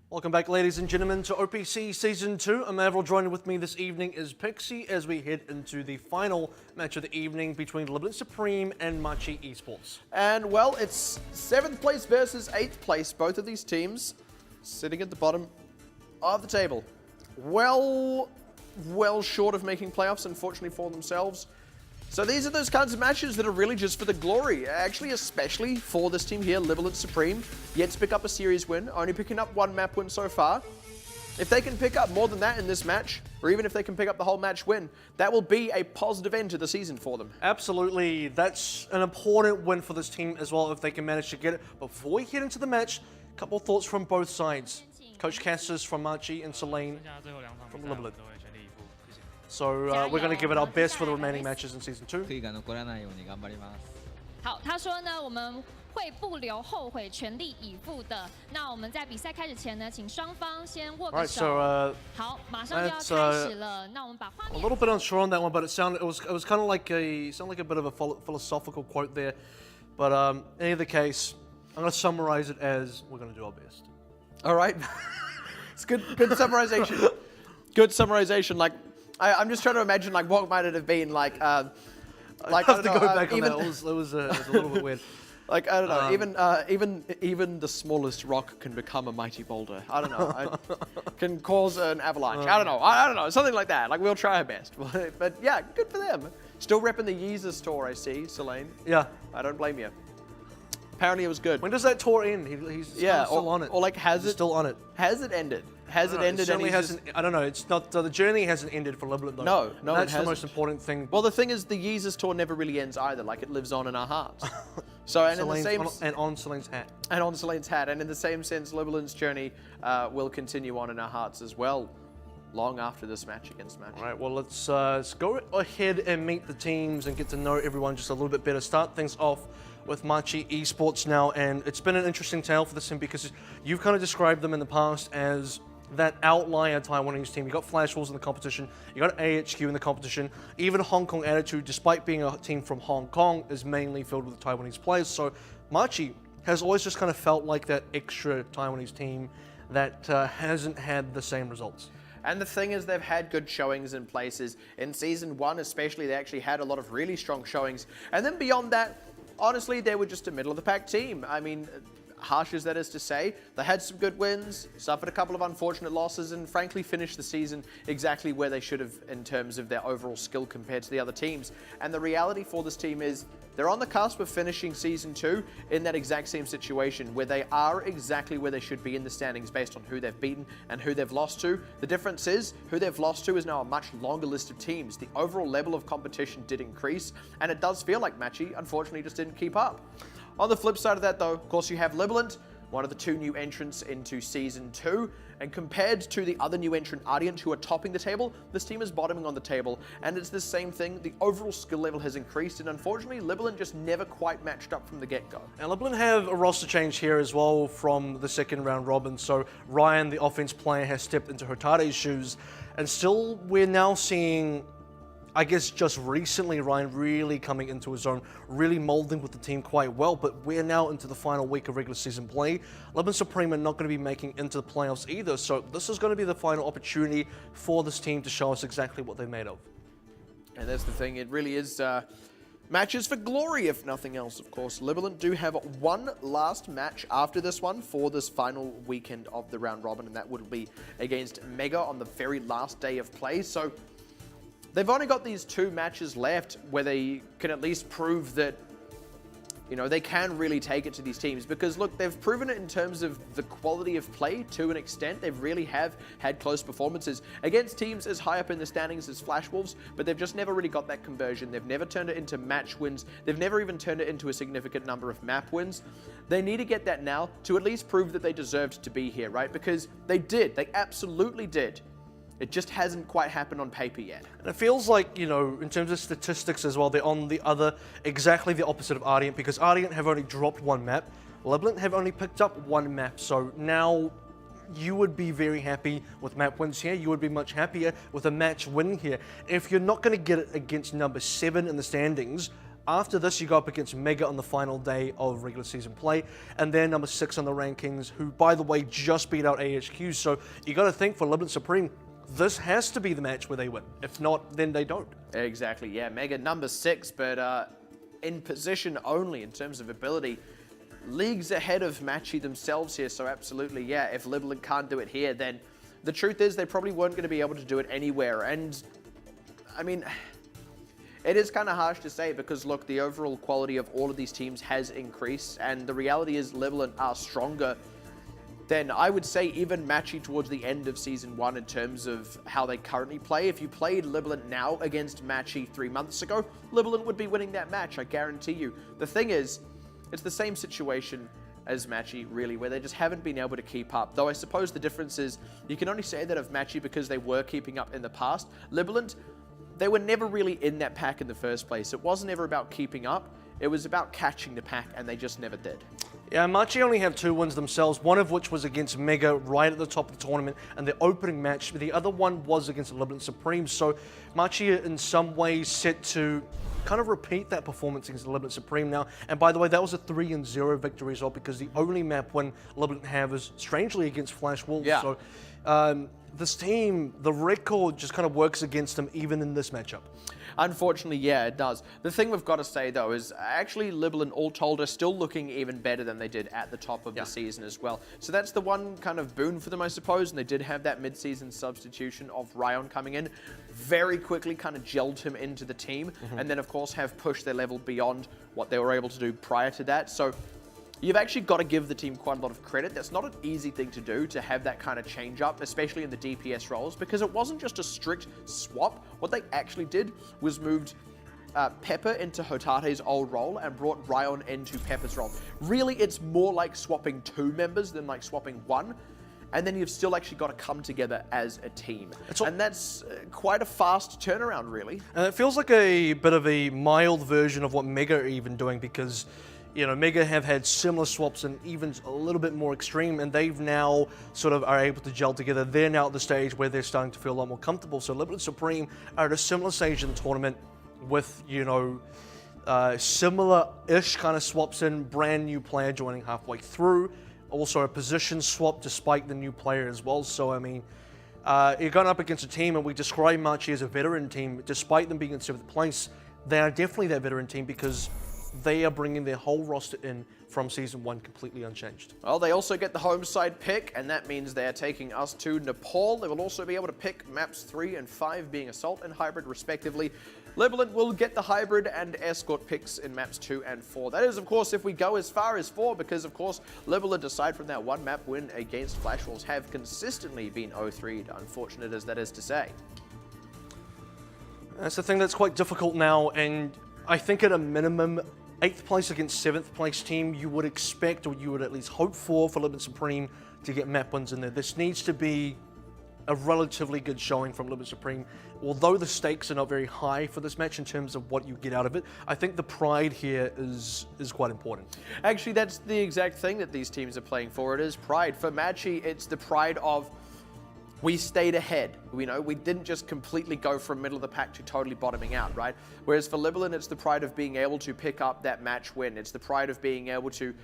Welcome back, ladies and gentlemen, to OPC Season 2. I'm AVRL. Joining with me this evening is Pixie as we head into the final match of the evening between Libalent Supreme and Machi Esports. And, well, it's 7th place versus 8th place. Both of these teams sitting at the bottom of the table. Well short of making playoffs, unfortunately for themselves. So these are those kinds of matches that are really just for the glory. Actually, especially for this team here, Libalent Supreme, yet to pick up a series win, only picking up 1 map win so far. If they can pick up more than that in this match, or even if they can pick up the whole match win, that will be a positive end to the season for them. Absolutely. That's an important win for this team as well if they can manage to get it. Before we head into the match, a couple of thoughts from both sides. Coach Cassis from Machi and Selene from Libalent. So we're going to give it our best for the remaining matches in Season 2. 好，他说呢，我们会不留后悔，全力以赴的。那我们在比赛开始前呢，请双方先握个手。好，马上就要开始了。那我们把画面。A little bit unsure on that one, but it was kind of like a bit of a philosophical quote there. But in either case, I'm going to summarize it as we're going to do our best. All right, it's good summarization. Good summarization. Like. I'm just trying to imagine like what might it have been like. I have to go back on that. It was a little bit weird. Like I don't know. Even the smallest rock can become a mighty boulder. I don't know. Can cause an avalanche. I don't know. I don't know. Something like that. Like we'll try our best. But yeah, good for them. Still repping the Yeezus tour. I see, Selene. Yeah. I don't blame you. Apparently it was good. When does that tour end? He's still on it. Or like has it still on it? Has it ended? Has it ended? It certainly hasn't. I don't know. It's not. The journey hasn't ended for Libalent though. No, that's the most important thing. Well, the thing is, the Yeezus tour never really ends either. Like it lives on in our hearts. So and in the same on Selene's hat. And on Selene's hat, and in the same sense, Libalent's journey will continue on in our hearts as well, long after this match against Machi. All right. Well, let's go ahead and meet the teams and get to know everyone just a little bit better. Start things off with Machi Esports now, and it's been an interesting tale for this team because you've kind of described them in the past as that outlier Taiwanese team. You got Flash Wolves in the competition, you got AHQ in the competition, even Hong Kong Attitude, despite being a team from Hong Kong, is mainly filled with Taiwanese players. So Machi has always just kind of felt like that extra Taiwanese team that hasn't had the same results. And the thing is, they've had good showings in places. In Season 1 especially, they actually had a lot of really strong showings. And then beyond that, honestly, they were just a middle-of-the-pack team. I mean, harsh as that is to say, they had some good wins, suffered a couple of unfortunate losses, and frankly finished the season exactly where they should have in terms of their overall skill compared to the other teams. And the reality for this team is they're on the cusp of finishing Season 2 in that exact same situation where they are exactly where they should be in the standings based on who they've beaten and who they've lost to. The difference is who they've lost to is now a much longer list of teams. The overall level of competition did increase, and it does feel like Machi unfortunately just didn't keep up. On the flip side of that though, of course you have Libalent, one of the 2 new entrants into Season 2, and compared to the other new entrant Ardent who are topping the table, this team is bottoming on the table, and it's the same thing. The overall skill level has increased, and unfortunately Libalent just never quite matched up from the get-go. And Libalent have a roster change here as well from the second round robin, so Ryan, the offense player, has stepped into Hotade's shoes, and still we're now seeing, I guess just recently, Ryan really coming into his own, really molding with the team quite well, but we're now into the final week of regular season play. Libalent Supreme are not going to be making into the playoffs either, so this is going to be the final opportunity for this team to show us exactly what they're made of. And that's the thing, it really is matches for glory, if nothing else, of course. Libalent do have one last match after this one for this final weekend of the round robin, and that would be against Mega on the very last day of play. So they've only got these 2 matches left where they can at least prove that, you know, they can really take it to these teams. Because look, they've proven it in terms of the quality of play to an extent. They really have had close performances against teams as high up in the standings as Flash Wolves, but they've just never really got that conversion. They've never turned it into match wins. They've never even turned it into a significant number of map wins. They need to get that now to at least prove that they deserved to be here, right? Because they did. They absolutely did. It just hasn't quite happened on paper yet. And it feels like, you know, in terms of statistics as well, they're on the other, exactly the opposite of Ardent, because Ardent have only dropped 1 map. Libalent have only picked up 1 map, so now you would be very happy with map wins here. You would be much happier with a match win here. If you're not going to get it against number 7 in the standings, After this, you go up against Mega on the final day of regular season play, and they're number 6 on the rankings, who, by the way, just beat out AHQ. So you got to think for Libalent Supreme, this has to be the match where they win. If not, then they don't. Exactly, yeah. Mega number 6, but in position only in terms of ability. Leagues ahead of Machi themselves here, so absolutely, yeah. If Libalent can't do it here, then the truth is they probably weren't going to be able to do it anywhere. And, I mean, it is kind of harsh to say because, look, the overall quality of all of these teams has increased, and the reality is Libalent are stronger than, I would say, even Machi towards the end of Season 1 in terms of how they currently play. If you played Libalent now against Machi 3 months ago, Libalent would be winning that match, I guarantee you. The thing is, it's the same situation as Machi, really, where they just haven't been able to keep up. Though I suppose the difference is, you can only say that of Machi because they were keeping up in the past. Libalent, they were never really in that pack in the first place. It wasn't ever about keeping up, it was about catching the pack, and they just never did. Yeah, Machi only have 2 wins themselves, one of which was against Mega right at the top of the tournament, and the opening match, the other one was against Libalent Supreme. So Machi are in some ways set to kind of repeat that performance against Libalent Supreme now. And by the way, that was a 3-0 victory result because the only map win Libalent have is strangely against Flash Wolves. Yeah. So this team, the record just kind of works against them even in this matchup. Unfortunately, yeah, it does. The thing we've got to say, though, is actually Libalent, all told, are still looking even better than they did at the top of the season as well. So that's the one kind of boon for them, I suppose, and they did have that mid-season substitution of Ryan coming in. Very quickly kind of gelled him into the team, and then, of course, have pushed their level beyond what they were able to do prior to that. So you've actually got to give the team quite a lot of credit. That's not an easy thing to do, to have that kind of change up, especially in the DPS roles, because it wasn't just a strict swap. What they actually did was moved Pepper into Hotate's old role and brought Ryan into Pepper's role. Really, it's more like swapping 2 members than like swapping 1. And then you've still actually got to come together as a team. And that's quite a fast turnaround, really. And it feels like a bit of a mild version of what Mega are even doing, because you know, Mega have had similar swaps and even a little bit more extreme, and they've now sort of are able to gel together. They're now at the stage where they're starting to feel a lot more comfortable. So Libalent Supreme are at a similar stage in the tournament with, you know, similar-ish kind of swaps in, brand new player joining halfway through. Also a position swap despite the new player as well. So, I mean, you're going up against a team, and we describe Machi as a veteran team. Despite them being in 7th place, they are definitely that veteran team because they are bringing their whole roster in from Season 1 completely unchanged. Well, they also get the home side pick, and that means they are taking us to Nepal. They will also be able to pick maps 3 and 5 being Assault and Hybrid respectively. Libalent will get the Hybrid and Escort picks in maps 2 and 4. That is, of course, if we go as far as 4, because, of course, Libalent, aside from that 1 map win against Flash Wolves, have consistently been 0-3'd, unfortunate as that is to say. That's the thing that's quite difficult now, and I think at a minimum, 8th place against 7th place team, you would expect, or you would at least hope for Libalent Supreme to get map wins in there. This needs to be a relatively good showing from Libalent Supreme. Although the stakes are not very high for this match in terms of what you get out of it, I think the pride here is quite important. Actually, that's the exact thing that these teams are playing for. It is pride. For Machi, it's the pride of, we stayed ahead. You know, we didn't just completely go from middle of the pack to totally bottoming out, right? Whereas for Libalent, it's the pride of being able to pick up that match win. It's the pride of being able to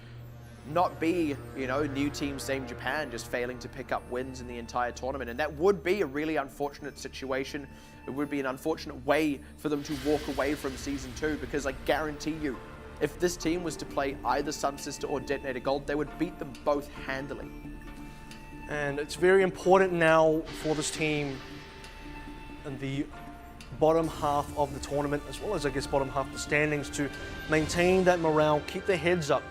not be, you know, new team, same Japan, just failing to pick up wins in the entire tournament. And that would be a really unfortunate situation. It would be an unfortunate way for them to walk away from Season 2, because I guarantee you, if this team was to play either Sun Sister or Detonator Gold, they would beat them both handily. And it's very important now for this team in the bottom half of the tournament, as well as, I guess, bottom half of the standings, to maintain that morale, keep their heads up,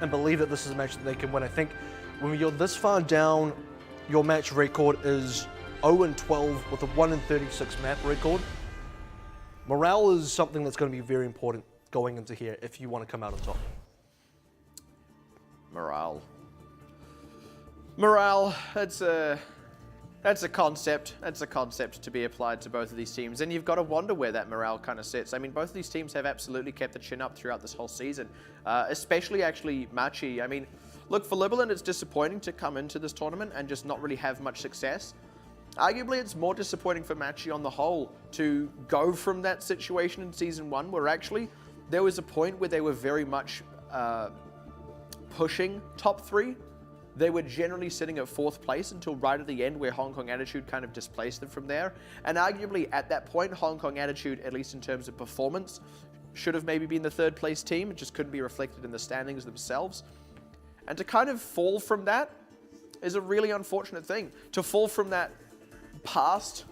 and believe that this is a match that they can win. I think when you're this far down, your match record is 0-12 with a 1-36 map record. Morale is something that's going to be very important going into here if you want to come out on top. Morale, that's a concept. That's a concept to be applied to both of these teams, and you've got to wonder where that morale kind of sits. I mean, both of these teams have absolutely kept the chin up throughout this whole season, especially actually Machi. I mean, look, for Libalent, it's disappointing to come into this tournament and just not really have much success. Arguably, it's more disappointing for Machi on the whole to go from that situation in Season 1 where actually there was a point where they were very much pushing top 3. They were generally sitting at 4th place until right at the end where Hong Kong Attitude kind of displaced them from there. And arguably at that point, Hong Kong Attitude, at least in terms of performance, should have maybe been the 3rd place team. It just couldn't be reflected in the standings themselves. And to kind of fall from that is a really unfortunate thing. To fall from that past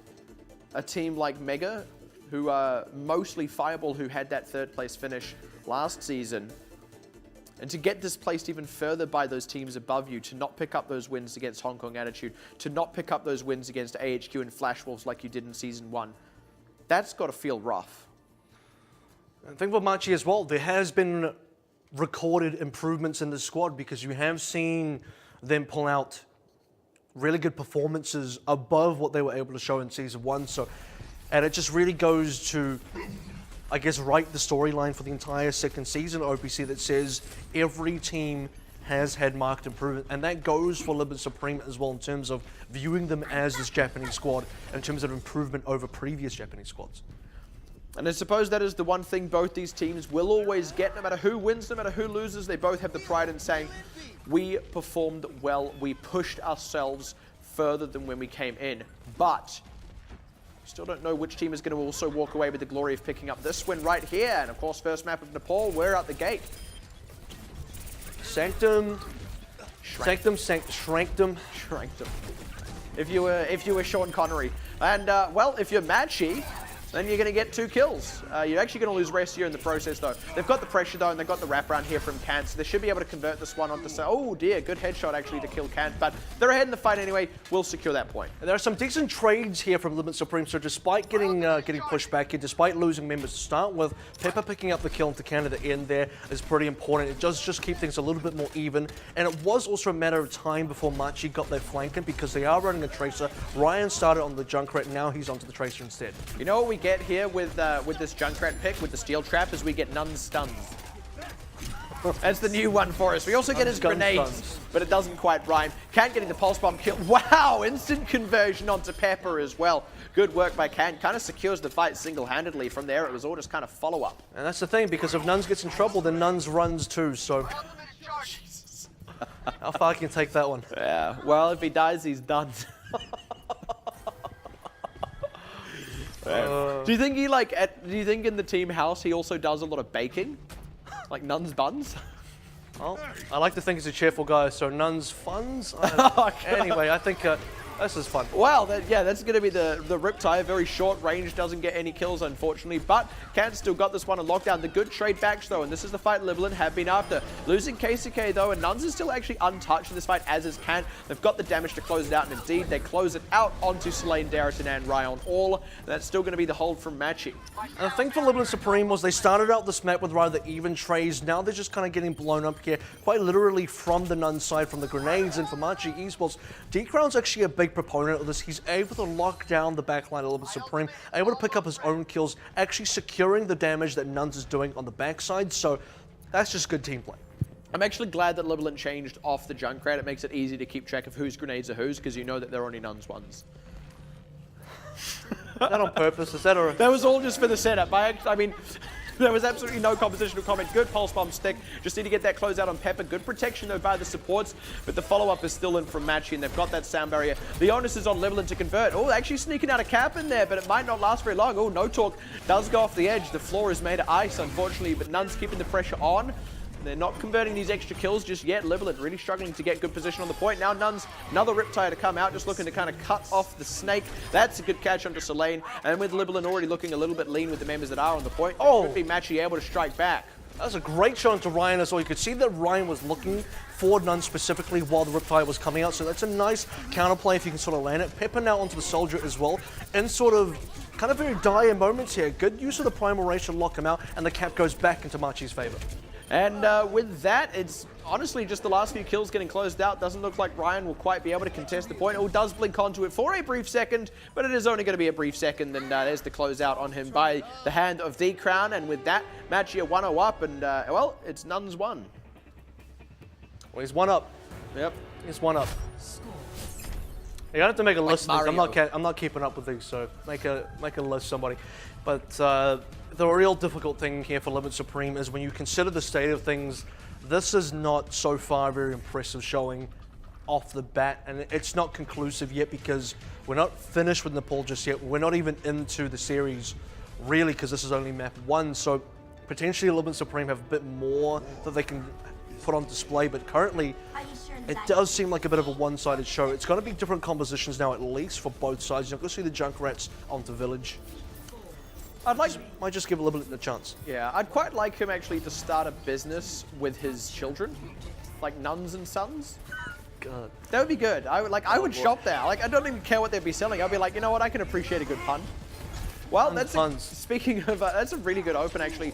a team like Mega, who are mostly Fireball, who had that 3rd place finish last season, and to get displaced even further by those teams above you, to not pick up those wins against Hong Kong Attitude, to not pick up those wins against AHQ and Flash Wolves like you did in Season 1, that's got to feel rough. I think for Machi as well, there has been recorded improvements in the squad because you have seen them pull out really good performances above what they were able to show in Season 1. And it just really goes to, I guess, write the storyline for the entire 2nd season of OPC that says every team has had marked improvement. And that goes for Libalent Supreme as well in terms of viewing them as this Japanese squad, in terms of improvement over previous Japanese squads. And I suppose that is the one thing both these teams will always get, no matter who wins, no matter who loses. They both have the pride in saying, we performed well, we pushed ourselves further than when we came in. But still don't know which team is going to also walk away with the glory of picking up this win right here. And of course, first map of Nepal, we're out the gate. Sanctum. If you were Sean Connery. And well, if you're Machi, then you're going to get 2 kills. You're actually going to lose Resio in the process, though. They've got the pressure, though, and they've got the wraparound here from Kant, so they should be able to convert this one onto... Oh, dear, good headshot, actually, to kill Kant, but they're ahead in the fight anyway. We'll secure that point. There are some decent trades here from Libalent Supreme, so despite getting pushed back here, despite losing members to start with, Pepper picking up the kill into Kant at the end there is pretty important. It does just keep things a little bit more even, and it was also a matter of time before Machi got their flanking because they are running a Tracer. Ryan started on the Junkrat, now he's onto the Tracer instead. You know what we get here with this Junkrat pick, with the Steel Trap, is we get Nun's Stuns. That's the new one for us. We also get his grenades, but it doesn't quite rhyme. Kant getting the Pulse Bomb kill. Wow, instant conversion onto Pepper as well. Good work by Kant. Kind of secures the fight single-handedly. From there, it was all just kind of follow-up. And that's the thing, because if Nuns gets in trouble, then Nuns runs too, so... How far can you take that one? Yeah, well, if he dies, he's done. Do you think he do you think in the team house he also does a lot of baking? Like Nun's buns? Well, I like to think he's a cheerful guy, so Nun's funds? Anyway, I think this is fun. Well, yeah, that's going to be the Riptide. Very short range, doesn't get any kills, unfortunately, but Kant's still got this one on lockdown. The good trade backs, though, and this is the fight Libalent have been after. Losing KCK, though, and Nuns is still actually untouched in this fight, as is Kant. They've got the damage to close it out, and indeed, they close it out onto Selene, Darrington, and Ryan all. And that's still going to be the hold from Machi. And the thing for Libalent Supreme was they started out this map with rather even trades. Now they're just kind of getting blown up here, quite literally from the Nun side, from the grenades, and for Machi Esports. D-Crown's actually a big proponent of this. He's able to lock down the backline a little bit Supreme, able to pick up his own kills, actually securing the damage that Nuns is doing on the backside, so that's just good team play. I'm actually glad that Libalent changed off the Junkrat. It makes it easy to keep track of whose grenades are whose, because you know that they're only Nuns ones. Is that on purpose? Is that a... That was all just for the setup. I mean, there was absolutely no compositional comment. Good Pulse Bomb stick. Just need to get that closeout on Pepper. Good protection, though, by the supports. But the follow-up is still in from Machi, and they've got that sound barrier. The onus is on Libalent to convert. Oh, actually sneaking out a cap in there, but it might not last very long. Oh, no talk does go off the edge. The floor is made of ice, unfortunately, but Nun's keeping the pressure on. They're not converting these extra kills just yet. Libalent really struggling to get good position on the point. Now Nuns, another Riptide to come out, just looking to kind of cut off the snake. That's a good catch onto Selene. And with Libalent already looking a little bit lean with the members that are on the point, could be Machi able to strike back. That was a great shot into Ryan as well. You could see that Ryan was looking for Nun specifically while the Riptide was coming out, so that's a nice counterplay if you can sort of land it. Pepper now onto the Soldier as well, and sort of kind of very dire moments here. Good use of the Primal Race to lock him out, and the cap goes back into Machi's favor. And with that, it's honestly just the last few kills getting closed out. Doesn't look like Ryan will quite be able to contest the point. Oh, does blink onto it for a brief second, but it is only going to be a brief second, and there's the closeout on him by the hand of the Crown. And with that, Machi 1-0 up, and well, it's Nuns 1. Well, he's 1 up. Yep. He's 1 up. You have to make a list. Mario. I'm not keeping up with these, so make a list, somebody. But the real difficult thing here for Libalent Supreme is when you consider the state of things. This is not so far very impressive showing off the bat, and it's not conclusive yet because we're not finished with Nepal just yet. We're not even into the series really because this is only map 1. So potentially Libalent Supreme have a bit more that they can put on display, but currently it does seem like a bit of a one-sided show. It's going to be different compositions now, at least for both sides. You're not going to see the Junkrats onto Village. Might just give Libalent a chance. Yeah, I'd quite like him actually to start a business with his children, like nuns and sons. God. That would be good. I would shop there. Like, I don't even care what they'd be selling. I'd be like, you know what? I can appreciate a good pun. Well, speaking of, that's a really good open actually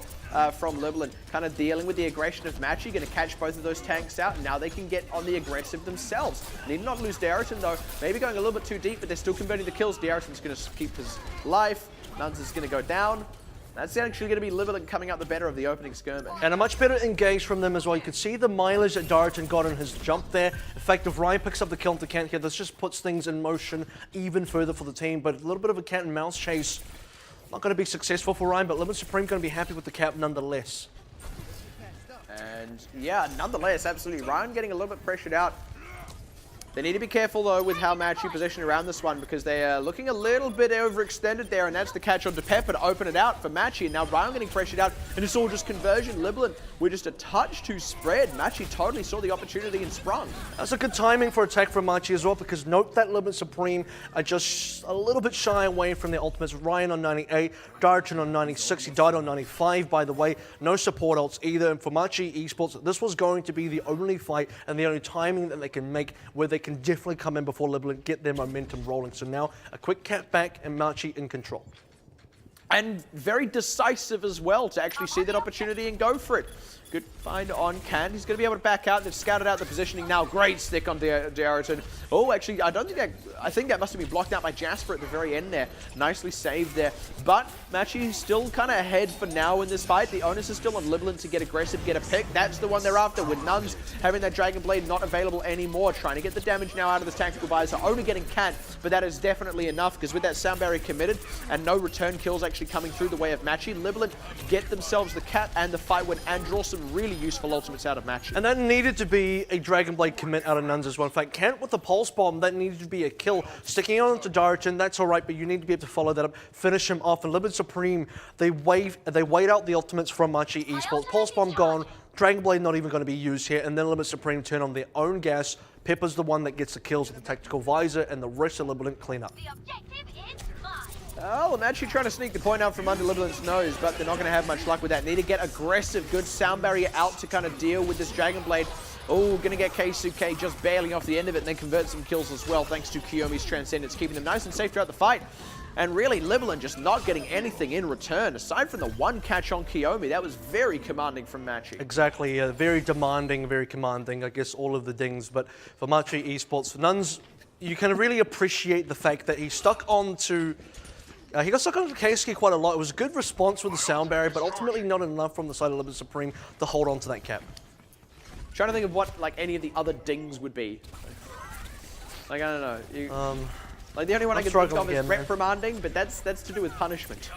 from Libalent. Kind of dealing with the aggression of Machi, going to catch both of those tanks out, and now they can get on the aggressive themselves. Need not lose Dariton though. Maybe going a little bit too deep, but they're still converting the kills. Dariton's going to keep his life. Nuns is going to go down. That's actually going to be Libalent coming out the better of the opening skirmish. And a much better engage from them as well. You can see the mileage that Dariton got in his jump there. In fact, if Ryan picks up the kill into Kant here, this just puts things in motion even further for the team. But a little bit of a cat and mouse chase. Not going to be successful for Ryan, but Libalent Supreme going to be happy with the cap nonetheless. And yeah, nonetheless, absolutely. Ryan getting a little bit pressured out. They need to be careful, though, with how Machi position around this one because they are looking a little bit overextended there, and that's the catch on to Pepper to open it out for Machi. And now Ryan getting pressured out, and it's all just conversion. Libalent, we're just a touch too spread. Machi totally saw the opportunity and sprung. That's a good timing for attack from Machi as well because note that Libalent Supreme are just a little bit shy away from their ultimates. Ryan on 98, Dariton on 96, he died on 95, by the way. No support ults either, and for Machi Esports, this was going to be the only fight and the only timing that they can make where they can definitely come in before Libalent, get their momentum rolling. So now a quick cap back and Machi in control. And very decisive as well to actually see that opportunity and go for it. Good find on Can. He's going to be able to back out. They've scouted out the positioning now. Great stick on Dariton. Oh, actually, I think that must have been blocked out by Jasper at the very end there. Nicely saved there. But Machi still kind of ahead for now in this fight. The onus is still on Libalent to get aggressive, get a pick. That's the one they're after, with Nuns having that Dragon Blade not available anymore. Trying to get the damage now out of this tactical visor. Only getting Can, but that is definitely enough because with that sound barrier committed and no return kills actually coming through the way of Machi, Libalent get themselves the cap and the fight win and draw some really useful ultimates out of Machi. And that needed to be a Dragon Blade commit out of Nuns as well. In fact, Kant with the Pulse Bomb, that needed to be a kill. Sticking on to Dariton, that's all right, but you need to be able to follow that up, finish him off. And Libalent Supreme, they wait out the ultimates from Machi Esports. Pulse Bomb gone, Dragon Blade not even going to be used here, and then Libalent Supreme turn on their own gas. Pepper's the one that gets the kills with the tactical visor, and the rest of Libalent clean up. Oh, I'm actually trying to sneak the point out from under Libalent's nose, but they're not going to have much luck with that. Need to get aggressive, good sound barrier out to kind of deal with this Dragon Blade. Oh, going to get Keisuke just barely off the end of it and then convert some kills as well, thanks to Kiyomi's Transcendence, keeping them nice and safe throughout the fight. And really, Libalent just not getting anything in return, aside from the one catch on Kiyomi. That was very commanding from Machi. Exactly, very demanding, very commanding, I guess all of the dings. But for Machi Esports, for Nuns, you can really appreciate the fact that he stuck on to... he got stuck onto Keisuke quite a lot. It was a good response with the sound barrier, but ultimately not enough from the side of Libalent Supreme to hold on to that cap. Trying to think of what like any of the other dings would be. Like, I don't know. Like the only one I can think of is reprimanding, but that's to do with punishment.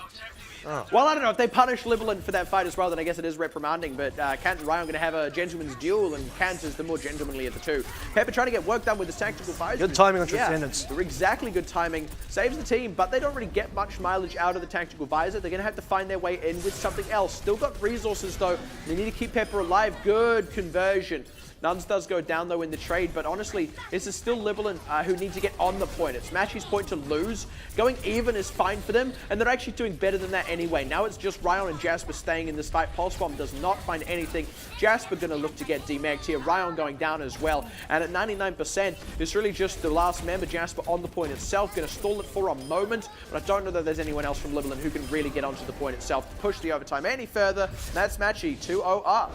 Oh. Well, I don't know. If they punish Libalent for that fight as well, then I guess it is reprimanding. But Kant and Ryan are going to have a gentleman's duel, and Kant is the more gentlemanly of the two. Pepper trying to get work done with his tactical visor. Good timing on Transcendence. Yeah, exactly good timing. Saves the team, but they don't really get much mileage out of the tactical visor. They're going to have to find their way in with something else. Still got resources, though. They need to keep Pepper alive. Good conversion. Nuns does go down, though, in the trade, but honestly, this is still Libalent who need to get on the point. It's Machi's point to lose. Going even is fine for them, and they're actually doing better than that anyway. Now it's just Ryan and Jasper staying in this fight. Pulse Bomb does not find anything. Jasper going to look to get demegged here. Ryan going down as well, and at 99%, it's really just the last member, Jasper, on the point itself. Going to stall it for a moment, but I don't know that there's anyone else from Libalent who can really get onto the point itself to push the overtime any further. That's Machi 2-0 up.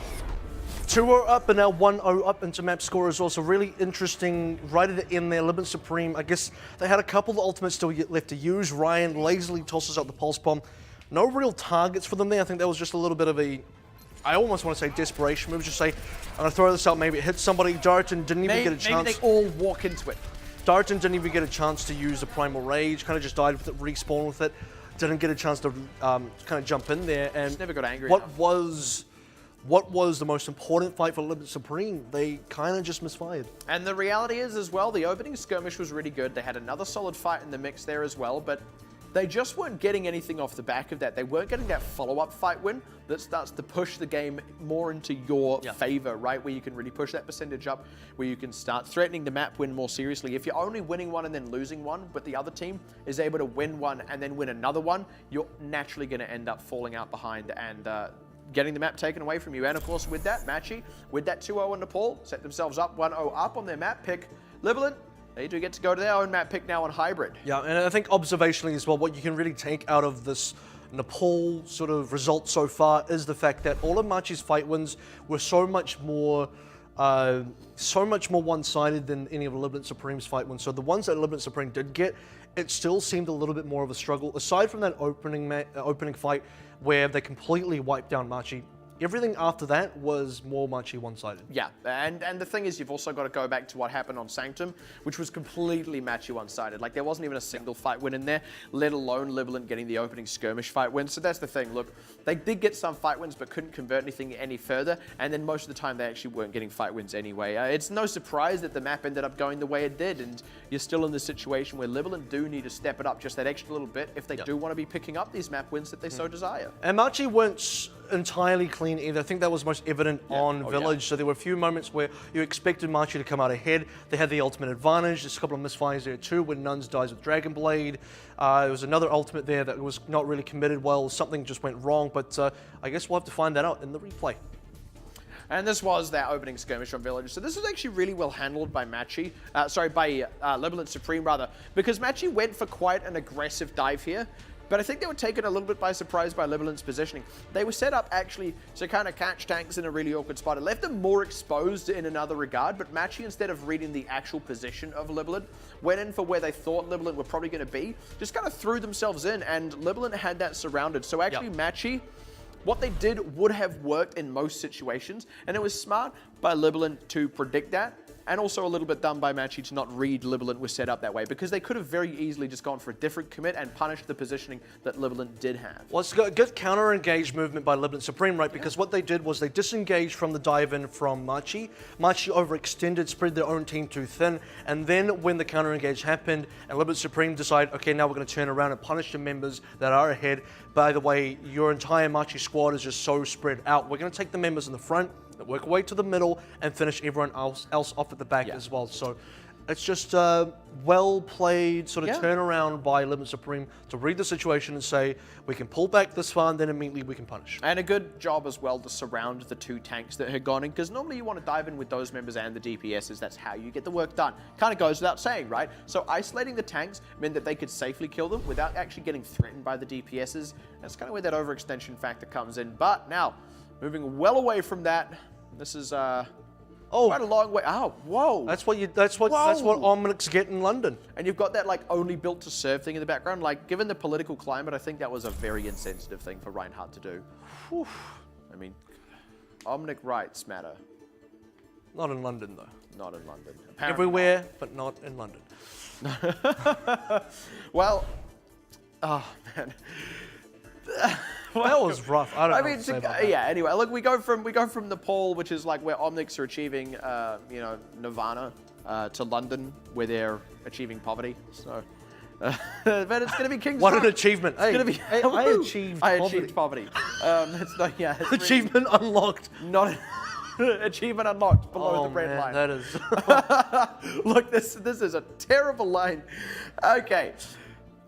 2-0 up and now 1-0 up into map score as well. So really interesting right at the end there. Libalent Supreme, I guess they had a couple of ultimates still left to use. Ryan lazily tosses out the Pulse Bomb. No real targets for them there. I think that was just a little bit of a, I almost want to say desperation move. Just say, I'm going to throw this out, maybe it hits somebody. Dariton didn't even get a chance. Maybe they all walk into it. Darton didn't even get a chance to use the Primal Rage, kind of just died with it, respawned with it, didn't get a chance to kind of jump in there. And just never got angry what enough. What was the most important fight for Libalent Supreme? They kind of just misfired. And the reality is as well, the opening skirmish was really good. They had another solid fight in the mix there as well, but they just weren't getting anything off the back of that. They weren't getting that follow-up fight win that starts to push the game more into your favor, right? Where you can really push that percentage up, where you can start threatening the map win more seriously. If you're only winning one and then losing one, but the other team is able to win one and then win another one, you're naturally going to end up falling out behind and getting the map taken away from you. And of course, with that, Machi, with that 2-0 in Nepal, set themselves up 1-0 up on their map pick. Libalent, they do get to go to their own map pick now on Hybrid. Yeah, and I think observationally as well, what you can really take out of this Nepal sort of result so far is the fact that all of Machi's fight wins were so much more one-sided than any of Libalent Supreme's fight wins. So the ones that Libalent Supreme did get, it still seemed a little bit more of a struggle. Aside from that opening fight where they completely wiped down Machi, everything after that was more Machi one-sided. Yeah, and the thing is, you've also got to go back to what happened on Sanctum, which was completely Machi one-sided. Like, there wasn't even a single fight win in there, let alone Libalent getting the opening skirmish fight win. So that's the thing. Look, they did get some fight wins, but couldn't convert anything any further. And then most of the time, they actually weren't getting fight wins anyway. It's no surprise that the map ended up going the way it did. And you're still in the situation where Libalent do need to step it up just that extra little bit if they do want to be picking up these map wins that they so desire. And Machi weren't entirely clean either. I think that was most evident on Village. So there were a few moments where you expected Machi to come out ahead. They had the ultimate advantage. There's a couple of misfires there too when Nuns dies with Dragon Blade. There was another ultimate there that was not really committed well. Something just went wrong, but I guess we'll have to find that out in the replay. And this was their opening skirmish on Village. So this was actually really well handled by Machi, by Libalent Supreme rather, because Machi went for quite an aggressive dive here. But I think they were taken a little bit by surprise by Libalent's positioning. They were set up actually to kind of catch tanks in a really awkward spot. It left them more exposed in another regard, but Machi, instead of reading the actual position of Libalent, went in for where they thought Libalent were probably going to be, just kind of threw themselves in, and Libalent had that surrounded. So actually Machi, what they did would have worked in most situations, and it was smart by Libalent to predict that. And also a little bit dumb by Machi to not read Libalent was set up that way, because they could have very easily just gone for a different commit and punished the positioning that Libalent did have. Well, it's got a good counter-engage movement by Libalent Supreme, right? Because what they did was they disengaged from the dive-in from Machi. Machi overextended, spread their own team too thin, and then when the counter-engage happened and Libalent Supreme decided, okay, now we're going to turn around and punish the members that are ahead. By the way, your entire Machi squad is just so spread out. We're going to take the members in the front, work away to the middle, and finish everyone else off at the back as well. So it's just well played sort of turnaround by Libalent Supreme to read the situation and say, we can pull back this far and then immediately we can punish. And a good job as well to surround the two tanks that had gone in, because normally you want to dive in with those members and the DPSs. That's how you get the work done. Kind of goes without saying, right? So isolating the tanks meant that they could safely kill them without actually getting threatened by the DPSs. That's kind of where that overextension factor comes in. But now, moving well away from that, this is quite a long way. Oh, whoa! That's what Omnics get in London. And you've got that like only built to serve thing in the background. Like, given the political climate, I think that was a very insensitive thing for Reinhardt to do. Whew. I mean, Omnic rights matter. Not in London though. Not in London. Apparently everywhere, but not in London. Well, oh man. Well, that was rough. I don't know. Yeah. Anyway, look, we go from Nepal, which is like where Omnics are achieving, nirvana, to London, where they're achieving poverty. So, but it's going to be King's What Road. an achievement! It's going to be. I achieved achieved poverty. It's not. Yeah. It's achievement unlocked. Not. Achievement unlocked below the red line. That is. Look, this is a terrible line. Okay.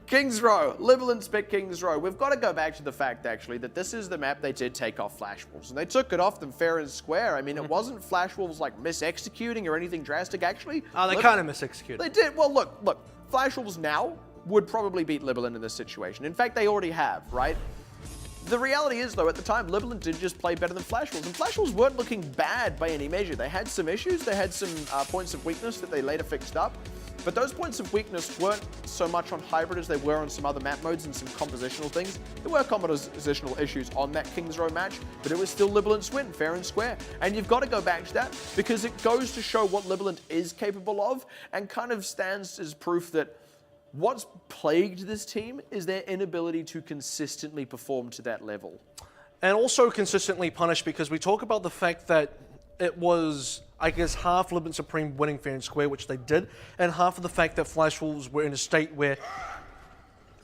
Kings Row, Libalent pick Kings Row. We've got to go back to the fact, actually, that this is the map they did take off Flash Wolves. And they took it off them fair and square. I mean, it wasn't Flash Wolves, like, mis-executing or anything drastic, actually. Oh, they kind of mis-executed. They did. Well, look. Flash Wolves now would probably beat Libalent in this situation. In fact, they already have, right? The reality is, though, at the time, Libalent did just play better than Flash Wolves. And Flash Wolves weren't looking bad by any measure. They had some issues. They had some points of weakness that they later fixed up. but those points of weakness weren't so much on Hybrid as they were on some other map modes and some compositional things. There were compositional issues on that Kings Row match, but it was still Libalent's win, fair and square. And you've got to go back to that because it goes to show what Libalent is capable of and kind of stands as proof that what's plagued this team is their inability to consistently perform to that level. And also consistently punished, because we talk about the fact that it was, I guess, half Libalent Supreme winning fair and square, which they did, and half of the fact that Flash Wolves were in a state where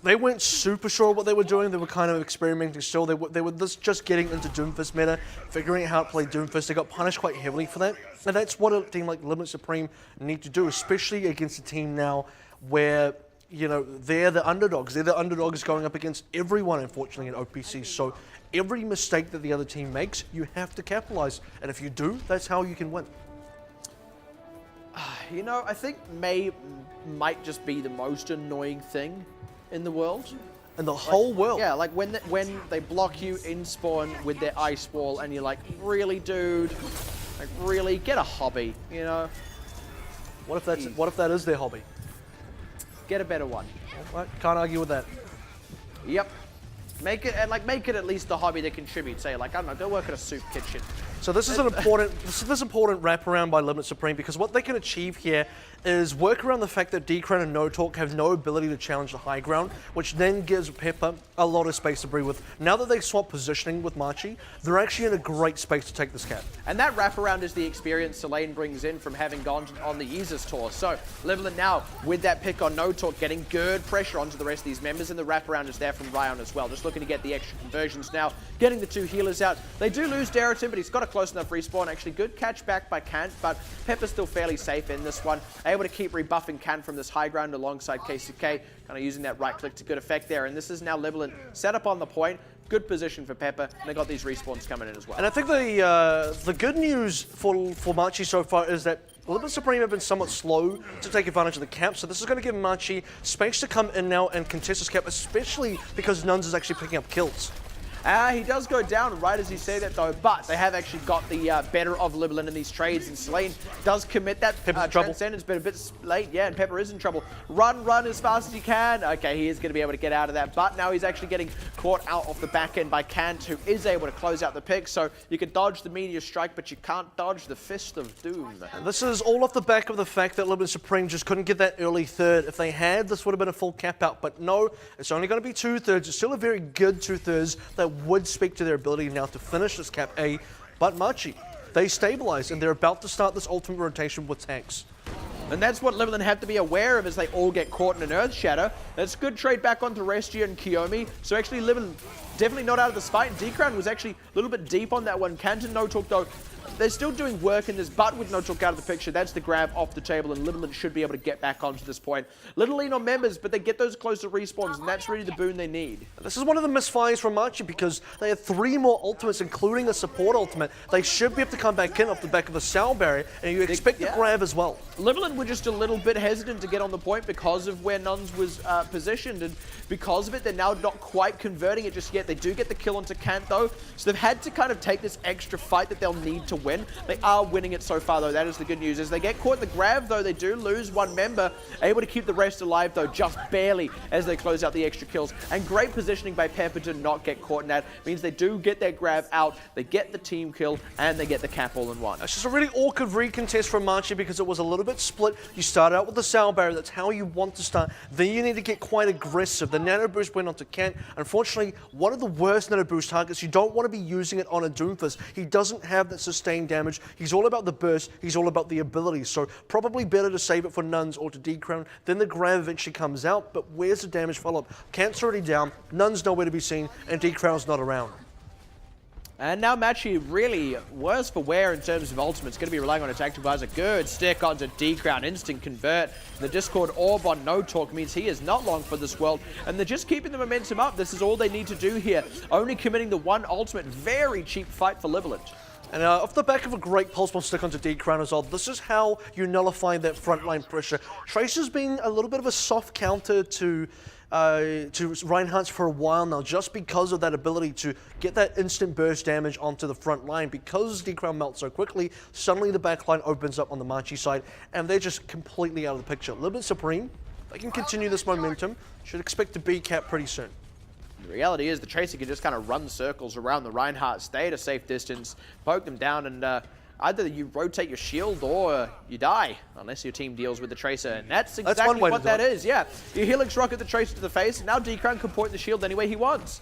they weren't super sure what they were doing. They were kind of experimenting still. They were just getting into Doomfist meta, figuring out how to play Doomfist. They got punished quite heavily for that. And that's what a team like Libalent Supreme need to do, especially against a team now where, you know, they're the underdogs. They're the underdogs going up against everyone, unfortunately, in OPC. So every mistake that the other team makes, you have to capitalize. And if you do, that's how you can win. You know, I think May might just be the most annoying thing in the world. In the whole world? Yeah, like when they block you in spawn with their ice wall and you're like, really, dude? Like, really? Get a hobby, you know? What if that is their hobby? Get a better one. Well, can't argue with that. Yep. Make it at least the hobby that contributes. Say, like, I don't know, go work at a soup kitchen. So this is an important wraparound by Libalent Supreme, because what they can achieve here is work around the fact that D-Crown and No Talk have no ability to challenge the high ground, which then gives Pepper a lot of space to breathe with. Now that they swap positioning with Machi, they're actually in a great space to take this cap. And that wraparound is the experience Selene brings in from having gone on the Yeezus tour. So Libalent now, with that pick on No Talk, getting good pressure onto the rest of these members, and the wraparound is there from Ryan as well. Just looking to get the extra conversions now, getting the two healers out. They do lose Deriton, but he's got a close enough respawn. Actually, good catch back by Kant, but Pepper's still fairly safe in this one. Able to keep rebuffing Kant from this high ground alongside KCK, kind of using that right click to good effect there. And this is now Libalent set up on the point. Good position for Pepper, and they got these respawns coming in as well. And I think the good news for Machi so far is that Libalent Supreme have been somewhat slow to take advantage of the cap, so this is going to give Machi space to come in now and contest this cap, especially because Nuns is actually picking up kills. He does go down right as you say that though, but they have actually got the better of Libalent in these trades, and Selene does commit that transcendence, but a bit late, yeah, and Pepper is in trouble. Run as fast as you can. Okay, he is going to be able to get out of that, but now he's actually getting caught out off the back end by Kant, who is able to close out the pick, so you can dodge the Meteor Strike, but you can't dodge the Fist of Doom. And this is all off the back of the fact that Libalent Supreme just couldn't get that early third. If they had, this would have been a full cap out, but no, it's only going to be 2/3. It's still a very good 2/3 that would speak to their ability now to finish this cap A, but Machi, they stabilize and they're about to start this ultimate rotation with tanks. And that's what Libalent have to be aware of as they all get caught in an Earth Shadow. That's good trade back onto Restia and Kiyomi. So actually Libalent definitely not out of this fight. D-Crown was actually a little bit deep on that one. Canton, No Talk though, they're still doing work in this, but with No Talk out of the picture, that's the grab off the table, and Libalent should be able to get back onto this point. Little lean on members, but they get those closer respawns, and that's really the boon they need. This is one of the misfires from Machi because they have 3 more ultimates, including a support ultimate. They should be able to come back in off the back of the Soul Barrier, and you expect the grab as well. Libalent were just a little bit hesitant to get on the point because of where Nuns was positioned, and because of it, they're now not quite converting it just yet. They do get the kill onto Kant though, so they've had to kind of take this extra fight that they'll need to win. They are winning it so far though, that is the good news. As they get caught in the grab though, they do lose one member, able to keep the rest alive though, just barely as they close out the extra kills. And great positioning by Pepper to not get caught in that. Means they do get their grab out, they get the team kill, and they get the cap all in one. It's just a really awkward recontest from Machi because it was a little bit split. You start out with the Soul Barrier, that's how you want to start. Then you need to get quite aggressive. The Nano Boost went onto Kant. Unfortunately, one of the worst Nano Boost targets. You don't want to be using it on a Doomfist. He doesn't have that sustained damage. He's all about the burst. He's all about the ability. So probably better to save it for Nuns or to D-Crown. Then the grab eventually comes out. But where's the damage follow-up? Kant's already down. Nuns nowhere to be seen. And D-Crown's not around. And now Machi really worse for wear in terms of ultimates. Going to be relying on Attack Advisor. Good stick onto D-Crown. Instant convert. The Discord Orb on No Talk means he is not long for this world. And they're just keeping the momentum up. This is all they need to do here. Only committing the one ultimate. Very cheap fight for Libalent. And off the back of a great pulse bomb stick onto D-Crown as well, this is how you nullify that frontline pressure. Tracer's been a little bit of a soft counter to Reinhardt's for a while now, just because of that ability to get that instant burst damage onto the front line. Because D-Crown melts so quickly, suddenly the back line opens up on the Machi side, and they're just completely out of the picture. Libalent Supreme, they can continue this momentum, should expect to be capped pretty soon. The reality is the Tracer can just kind of run circles around the Reinhardt, stay at a safe distance, poke them down, and either you rotate your shield or you die, unless your team deals with the Tracer. And that's exactly what that is, yeah. You Helix Rocket the Tracer to the face, and now D-Crown can point the shield any way he wants.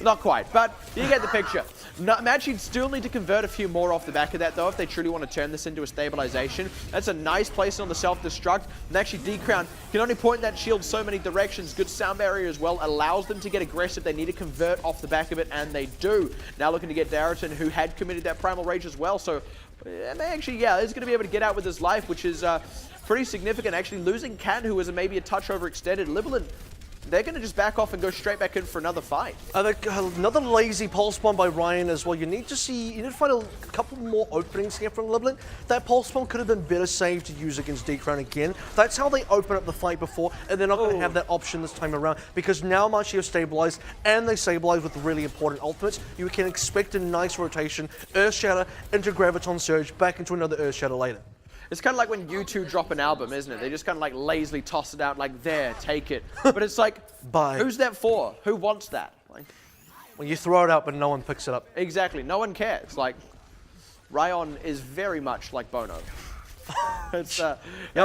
Not quite, but you get the picture. Machi still need to convert a few more off the back of that, though, if they truly want to turn this into a stabilization. That's a nice placement on the self-destruct. And actually, D-Crown can only point that shield so many directions. Good sound barrier as well allows them to get aggressive. They need to convert off the back of it, and they do. Now looking to get Darrington, who had committed that Primal Rage as well. So, actually, yeah, is going to be able to get out with his life, which is pretty significant. Actually, losing Can, who was maybe a touch overextended. Libalent, they're going to just back off and go straight back in for another fight. Another lazy pulse bomb by Ryan as well. You need to find a couple more openings here from Libalent. That pulse bomb could have been better saved to use against D-Crown again. That's how they open up the fight before, and they're not going to have that option this time around, because now Machi have stabilized, and they stabilize with really important ultimates. You can expect a nice rotation, Earth Shatter into Graviton Surge, back into another Earth Shatter later. It's kind of like when U2 drop an album, isn't it? They just kind of like lazily toss it out like, there, take it. But it's like, Bye. Who's that for? Who wants that? Like, when you throw it out, but no one picks it up. Exactly. No one cares. Like, Ryan is very much like Bono. That's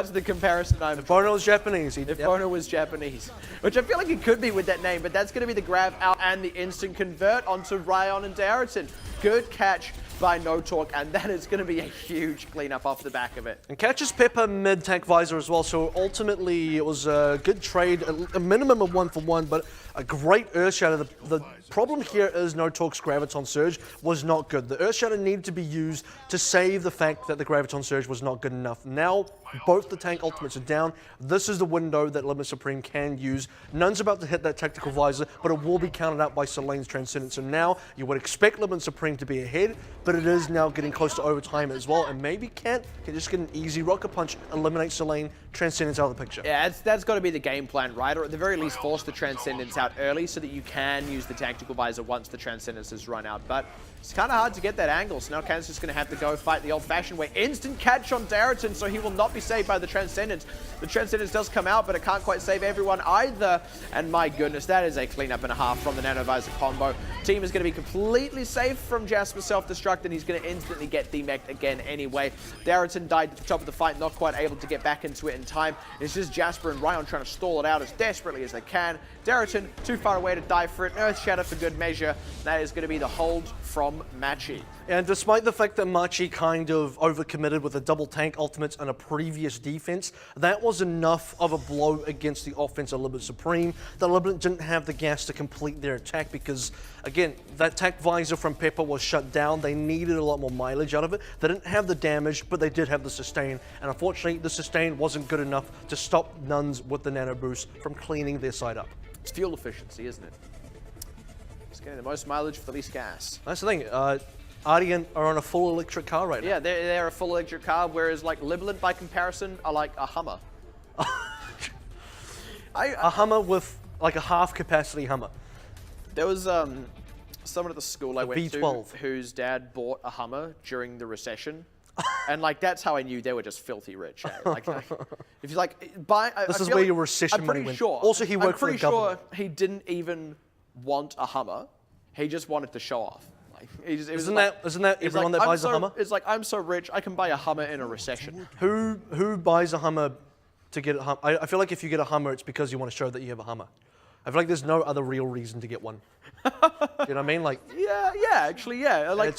the comparison I'm... If Bono was Japanese. If Bono was Japanese. Which I feel like he could be with that name, but that's going to be the grab out and the instant convert onto Ryan and Darrington. Good catch by No Talk, and that is going to be a huge cleanup off the back of it. And catches Pepper mid-tank visor as well, so ultimately it was a good trade, a minimum of 1-for-1, but a great Earth Shatter. The problem here is No Talk's Graviton Surge was not good. The Earth Shatter needed to be used to save the fact that the Graviton Surge was not good enough. Now, both the tank ultimates are down. This is the window that Libalent Supreme can use. None's about to hit that tactical visor, but it will be counted out by Selene's Transcendence. So now you would expect Libalent Supreme to be ahead, but it is now getting close to overtime as well. And maybe Kent can just get an easy rocket punch, eliminate Selene, Transcendence out of the picture. Yeah, that's got to be the game plan, right? Or at the very least, force the Transcendence out early so that you can use the tactical visor once the Transcendence is run out. But it's kind of hard to get that angle, so now Ken's just going to have to go fight the old-fashioned way. Instant catch on Darrington, so he will not be saved by the Transcendence. The Transcendence does come out, but it can't quite save everyone either. And my goodness, that is a cleanup and a half from the Nanovisor combo. Team is going to be completely safe from Jasper's self-destruct, and he's going to instantly get demeched again anyway. Darrington died at the top of the fight, not quite able to get back into it in time. It's just Jasper and Ryan trying to stall it out as desperately as they can. Darrington too far away to die for it. Earth Shatter for good measure. That is going to be the hold from Machi. And despite the fact that Machi kind of overcommitted with a double tank ultimates and a previous defense, that was enough of a blow against the offense of Libalent Supreme. The Libalent didn't have the gas to complete their attack because, again, that tac visor from Pepper was shut down. They needed a lot more mileage out of it. They didn't have the damage, but they did have the sustain. And unfortunately, the sustain wasn't good enough to stop Nuns with the nano boost from cleaning their side up. It's fuel efficiency, isn't it? It's getting the most mileage for the least gas. That's the thing. Ardian are on a full electric car right now. Yeah, they're a full electric car, whereas like Libalent by comparison are like a Hummer. A Hummer with like a half capacity Hummer. There was someone at the school I went to whose dad bought a Hummer during the recession. And like that's how I knew they were just filthy rich. Eh? Like, if you like buy, this is where your recession money went. Sure. Also, he worked for the government. I'm pretty sure he didn't even want a Hummer. He just wanted to show off. Like, isn't that everyone that buys a Hummer? It's like I'm so rich, I can buy a Hummer in a recession. Who buys a Hummer to get a Hummer? I feel like if you get a Hummer, it's because you want to show that you have a Hummer. I feel like there's no other real reason to get one. You know what I mean? Like actually, yeah. Like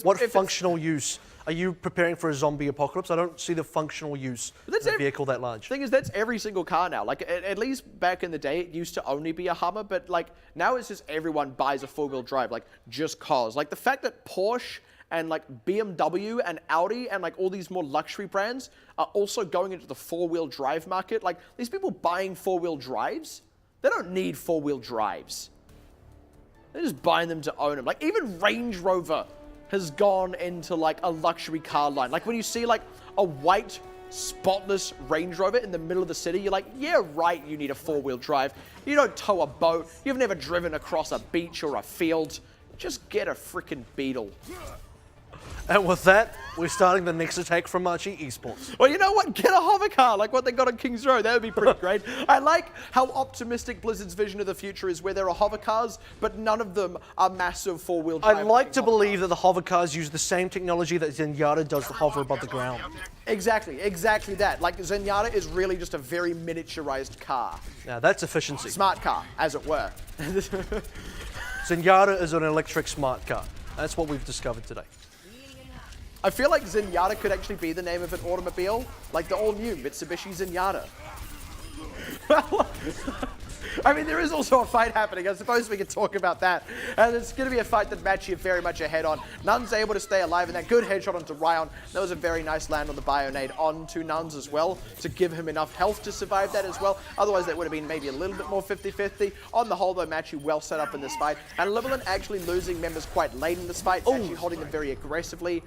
what functional use? Are you preparing for a zombie apocalypse? I don't see the functional use of a vehicle that large. The thing is, that's every single car now. Like, at least back in the day, it used to only be a Hummer, but like, now it's just everyone buys a four-wheel drive, like, just cause. Like, the fact that Porsche and like BMW and Audi and like all these more luxury brands are also going into the four-wheel drive market. Like, these people buying four-wheel drives, they don't need four-wheel drives. They're just buying them to own them. Like, even Range Rover has gone into like a luxury car line. Like when you see like a white, spotless Range Rover in the middle of the city, you're like, yeah, right, you need a 4-wheel drive. You don't tow a boat. You've never driven across a beach or a field. Just get a freaking Beetle. And with that, we're starting the next attack from Machi Esports. Well, you know what? Get a hover car like what they got on Kings Road. That would be pretty great. I like how optimistic Blizzard's vision of the future is, where there are hover cars, but none of them are massive 4-wheel drive. I'd like to believe that the hover cars use the same technology that Zenyatta does to hover above the ground. Exactly that. Like Zenyatta is really just a very miniaturized car. Now that's efficiency. Smart car, as it were. Zenyatta is an electric smart car. That's what we've discovered today. I feel like Zenyatta could actually be the name of an automobile, like the all-new Mitsubishi Zenyatta. I mean, there is also a fight happening. I suppose we could talk about that. And it's going to be a fight that Machi are very much ahead on. Nuns able to stay alive, and that good headshot onto Ryan. That was a very nice land on the Bionade onto Nuns as well, to give him enough health to survive that as well. Otherwise, that would have been maybe a little bit more 50-50. On the whole, though, Machi well set up in this fight. And Libalent actually losing members quite late in this fight, actually holding them very aggressively.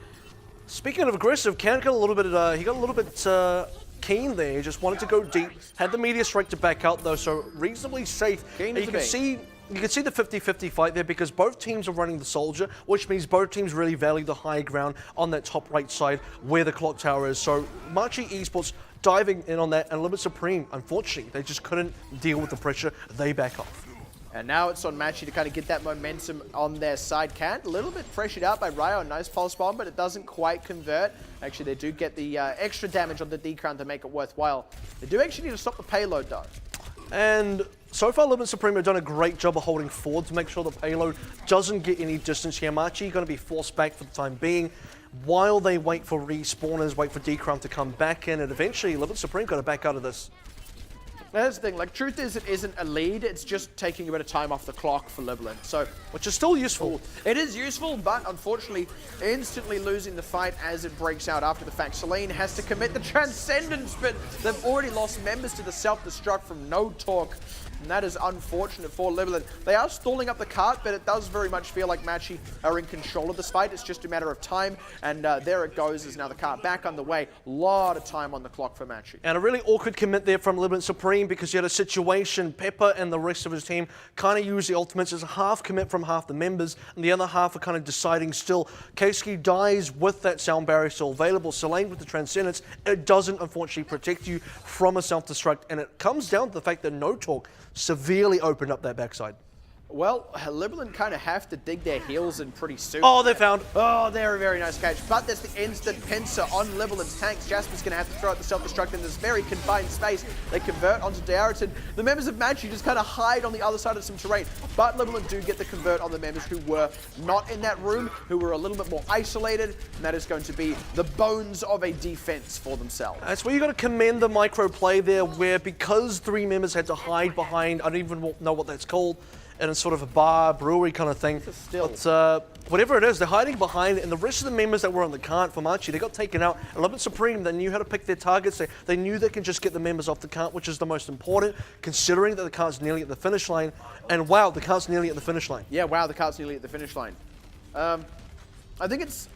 Speaking of aggressive, Ken got a little bit, keen there. He just wanted to go deep. Had the meteor strike to back out though, so reasonably safe. You can see the 50-50 fight there because both teams are running the soldier, which means both teams really value the high ground on that top right side where the clock tower is. So Machi Esports diving in on that, and Libalent Supreme, unfortunately, they just couldn't deal with the pressure. They back off. And now it's on Machi to kind of get that momentum on their side. Can't. A little bit pressured out by Ryo. Nice pulse bomb, but it doesn't quite convert. Actually, they do get the extra damage on the D-crown to make it worthwhile. They do actually need to stop the payload, though. And so far, Libalent Supreme have done a great job of holding forward to make sure the payload doesn't get any distance here. Machi going to be forced back for the time being while they wait for respawners, wait for D-crown to come back in, and eventually Libalent Supreme got to back out of this. Now, that's the thing, like, truth is, it isn't a lead, it's just taking a bit of time off the clock for Libalent, so... Which is still useful. It is useful, but unfortunately, instantly losing the fight as it breaks out after the fact. Selene has to commit the Transcendence, but they've already lost members to the self-destruct from No Talk, and that is unfortunate for Libalent. They are stalling up the cart, but it does very much feel like Machi are in control of this fight. It's just a matter of time, and there it goes, is now the cart back underway. A lot of time on the clock for Machi. And a really awkward commit there from Libalent Supreme, because you had a situation, Pepper and the rest of his team kind of use the ultimates as a half commit from half the members, and the other half are kind of deciding still. Keisuke dies with that sound barrier still available. Selene with the Transcendence, it doesn't unfortunately protect you from a self-destruct, and it comes down to the fact that No Talk severely opened up that backside. Well, Libalent kind of have to dig their heels in pretty soon. Oh, they found. Oh, they're a very nice catch. But there's the instant pincer on Libalent's tanks. Jasper's going to have to throw out the self-destruct in this very confined space. They convert onto Diariton. The members of Machi just kind of hide on the other side of some terrain. But Libalent do get the convert on the members who were not in that room, who were a little bit more isolated. And that is going to be the bones of a defense for themselves. That's where you got to commend the micro play there, where because 3 members had to hide behind, I don't even know what that's called, and it's sort of a bar, brewery kind of thing. But whatever it is, they're hiding behind it, and the rest of the members that were on the cart for Machi, they got taken out. And Libalent Supreme, they knew how to pick their targets. They knew they could just get the members off the cart, which is the most important, considering that the cart's nearly at the finish line. And wow, the cart's nearly at the finish line. Yeah, wow, the cart's nearly at the finish line. I think it's...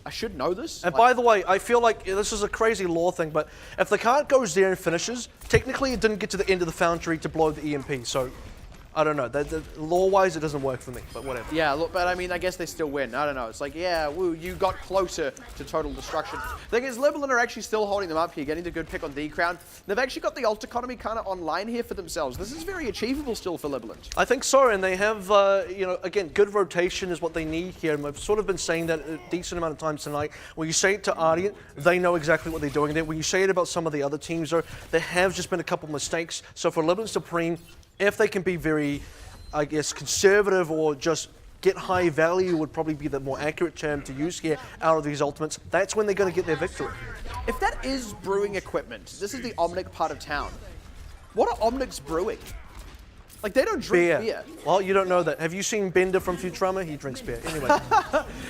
I should know this. And by the way, I feel like this is a crazy law thing, but if the cart goes there and finishes, technically it didn't get to the end of the foundry to blow the EMP, so I don't know. Law-wise, it doesn't work for me, but whatever. Yeah, look, but I mean, I guess they still win. I don't know. It's like, yeah, woo, you got closer to total destruction. The thing is, Libalent are actually still holding them up here, getting the good pick on D-Crown. They've actually got the ult economy kind of online here for themselves. This is very achievable still for Libalent. I think so, and they have, you know, again, good rotation is what they need here, and I've sort of been saying that a decent amount of times tonight. When you say it to Ardian, they know exactly what they're doing there. When you say it about some of the other teams, though, there have just been a couple mistakes. So for Libalent Supreme, if they can be very, I guess, conservative or just get high value would probably be the more accurate term to use here out of these ultimates, that's when they're going to get their victory. If that is brewing equipment, this is the Omnic part of town. What are Omnics brewing? Like, they don't drink beer. Well, you don't know that. Have you seen Bender from Futurama? He drinks beer. Anyway.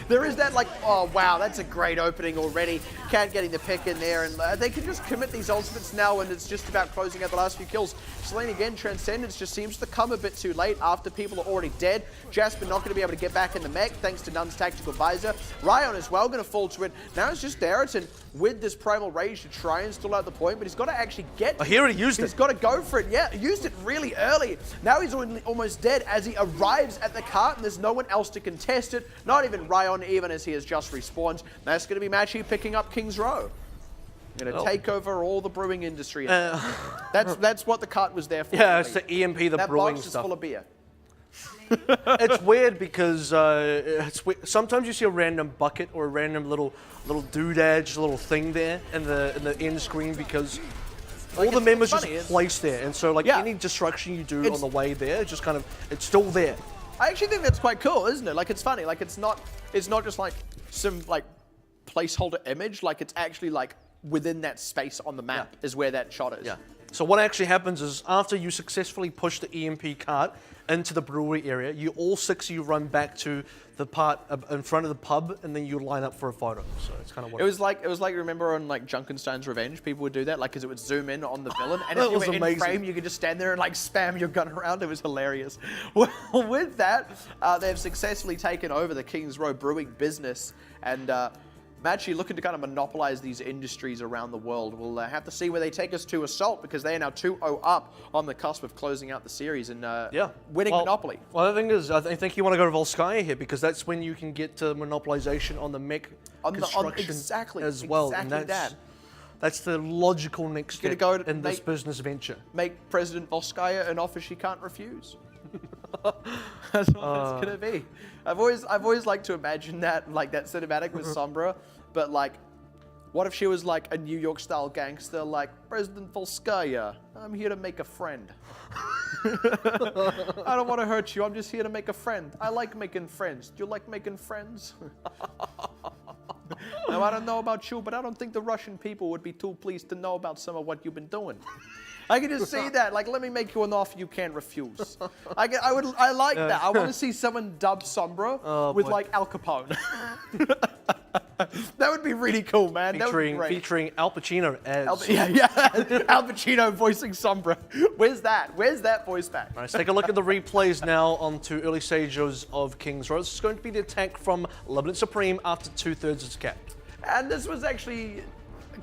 There is that, like, oh, wow, that's a great opening already. Cat getting the pick in there, and they can just commit these ultimates now, and it's just about closing out the last few kills. Selene, again, Transcendence just seems to come a bit too late after people are already dead. Jasper not going to be able to get back in the mech, thanks to Nun's Tactical Visor. Ryan as well going to fall to it. Now it's just Darrington with this Primal Rage to try and stall out the point, but he's got to actually get he already used it. He's got to go for it. Yeah, he used it really early. Now he's almost dead as he arrives at the cart, and there's no one else to contest it. Not even Ryan, even as he has just respawned. That's going to be Machi picking up King's Row. Going to take over all the brewing industry. That's what the cart was there for. Yeah, it's the EMP, the that brewing box is stuff. full of beer. It's weird because sometimes you see a random bucket or a random little doodad, just a little thing there in the end screen because all the members just placed there, and so any destruction you do on the way there, just kind of it's still there. I actually think that's quite cool, isn't it? Like, it's funny. Like, it's not just like some like placeholder image. Like, it's actually like within that space on the map is where that shot is. Yeah. So what actually happens is after you successfully push the EMP cart into the brewery area, all six of you run back to the part in front of the pub, and then you line up for a photo. So it's kind of what it was like. Remember on like Junkenstein's Revenge, people would do that, like, because it would zoom in on the villain, and if you were in frame, you could just stand there and like spam your gun around. It was hilarious. Well, with that, they've successfully taken over the King's Row brewing business, and Machi looking to kind of monopolize these industries around the world. We'll have to see where they take us to Assault, because they are now 2-0 up on the cusp of closing out the series and winning Monopoly. Well, the thing is, I think you want to go to Volskaya here, because that's when you can get to monopolization on the mech construction as well. Exactly that. That's the logical next step in this business venture. Make President Volskaya an offer she can't refuse. That's what it's gonna be. I've always liked to imagine that, like, that cinematic with Sombra, but like, what if she was like a New York style gangster, like, President Volskaya, I'm here to make a friend. I don't want to hurt you, I'm just here to make a friend. I like making friends. Do you like making friends? Now, I don't know about you, but I don't think the Russian people would be too pleased to know about some of what you've been doing. I can just see that. Like, let me make you an offer you can't refuse. I like that. I want to see someone dub Sombra with like Al Capone. That would be really cool, man. Featuring Al Pacino as Al Pacino voicing Sombra. Where's that voice back? All right, let's take a look at the replays now onto early stages of King's Row. This is going to be the attack from Libalent Supreme after 2/3 is capped. And this was actually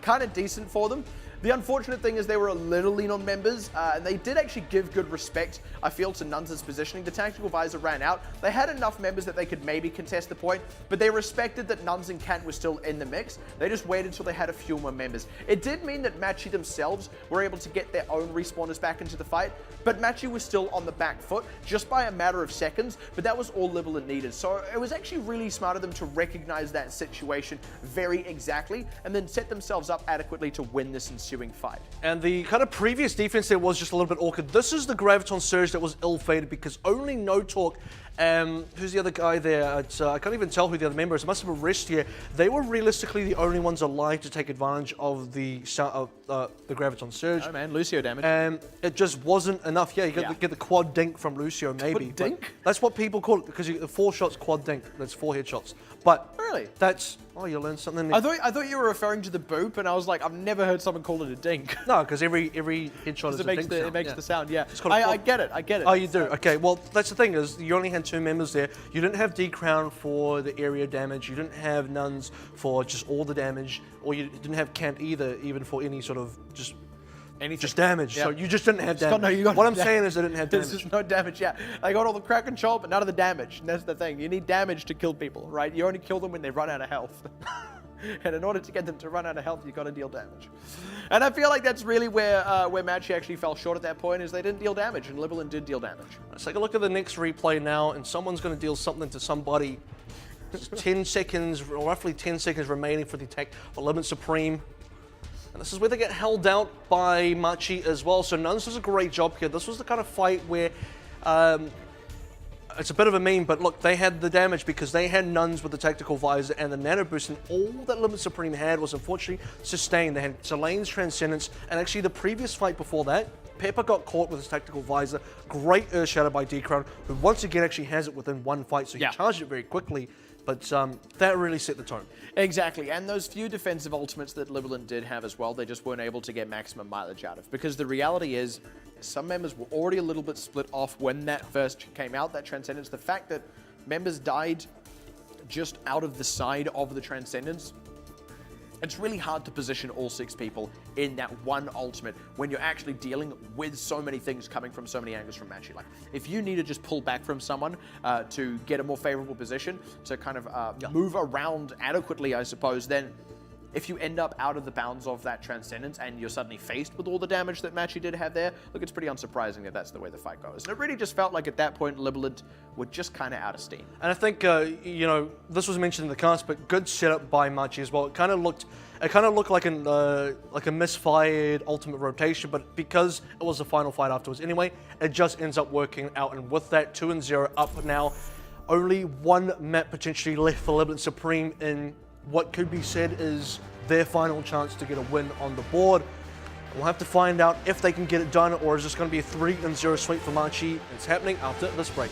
kind of decent for them. The unfortunate thing is they were a little lean on members, and they did actually give good respect, I feel, to Nuns' positioning. The Tactical Visor ran out. They had enough members that they could maybe contest the point, but they respected that Nuns and Kant were still in the mix. They just waited until they had a few more members. It did mean that Machi themselves were able to get their own respawners back into the fight, but Machi was still on the back foot just by a matter of seconds, but that was all Libalent needed. So it was actually really smart of them to recognize that situation very exactly, and then set themselves up adequately to win this ensuing fight. And the kind of previous defense there was just a little bit awkward. This is the Graviton Surge that was ill-fated because only No Talk, who's the other guy there? I can't even tell who the other member is. It must have been Rest here. They were realistically the only ones alive to take advantage of the Graviton Surge. Oh man, Lucio damage. And it just wasn't enough. Yeah, you get the quad dink from Lucio maybe. Quad dink? That's what people call it, because the 4 shots quad dink. That's 4 headshots. But really, that's you learned something. I thought you were referring to the boop, and I was like, I've never heard someone call it a dink. No, because every headshot is a dink sound. It makes the sound. Yeah, I get it. Oh, you do. Okay, well that's the thing is you only had 2 members there. You didn't have D-Crown for the area damage. You didn't have Nuns for just all the damage, or you didn't have Camp either, even for any sort of just damage. Yeah. So you just didn't have damage. What I'm saying is they didn't have damage. There's just no damage, yeah. They got all the crowd control, but none of the damage. And that's the thing. You need damage to kill people, right? You only kill them when they run out of health. And in order to get them to run out of health, you got to deal damage. And I feel like that's really where Machi actually fell short at that point, is they didn't deal damage, and Libalent did deal damage. Let's take a look at the next replay now, and someone's going to deal something to somebody. 10 seconds, or roughly 10 seconds remaining for the attack for Libalent Supreme. And this is where they get held out by Machi as well. So Nuns does a great job here. This was the kind of fight where it's a bit of a meme, but look, they had the damage because they had Nuns with the Tactical Visor and the Nano Boost, and all that Libalent Supreme had was unfortunately sustained. They had Selene's Transcendence, and actually the previous fight before that, Pepper got caught with his tactical visor. Great Earth Shatter by D-Crown, who once again actually has it within one fight, so he charged it very quickly. But that really set the tone. Exactly, and those few defensive ultimates that Libalent did have as well, they just weren't able to get maximum mileage out of. Because the reality is, some members were already a little bit split off when that first came out, that Transcendence. The fact that members died just out of the side of the Transcendence, it's really hard to position all 6 people in that one ultimate when you're actually dealing with so many things coming from so many angles from Machi. Like, if you need to just pull back from someone to get a more favorable position, to kind of move around adequately, I suppose, then if you end up out of the bounds of that Transcendence and you're suddenly faced with all the damage that Machi did have there, look, it's pretty unsurprising that that's the way the fight goes. And it really just felt like at that point, Libalent were just kind of out of steam. And I think, you know, this was mentioned in the cast, but good setup by Machi as well. It kind of looked like a misfired ultimate rotation, but because it was the final fight afterwards anyway, it just ends up working out. And with that 2-0 up now, only one map potentially left for Libalent Supreme in what could be said is their final chance to get a win on the board. We'll have to find out if they can get it done, or is this going to be a 3-0 sweep for Machi? It's happening after this break.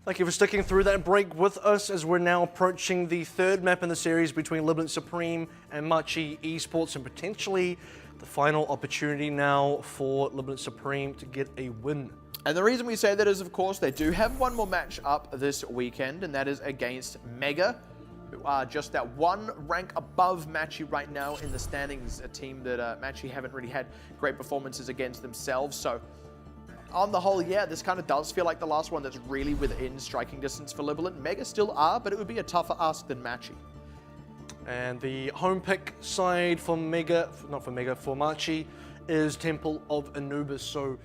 Thank you for sticking through that break with us as we're now approaching the third map in the series between Libalent Supreme and Machi Esports, and potentially the final opportunity now for Libalent Supreme to get a win. And the reason we say that is, of course, they do have one more match up this weekend, and that is against Mega, who are just that one rank above Machi right now in the standings, a team that Machi haven't really had great performances against themselves. So on the whole, yeah, this kind of does feel like the last one that's really within striking distance for Libalent. Mega still are, but it would be a tougher ask than Machi. And the home pick side for Mega, not for Mega, for Machi is Temple of Anubis. So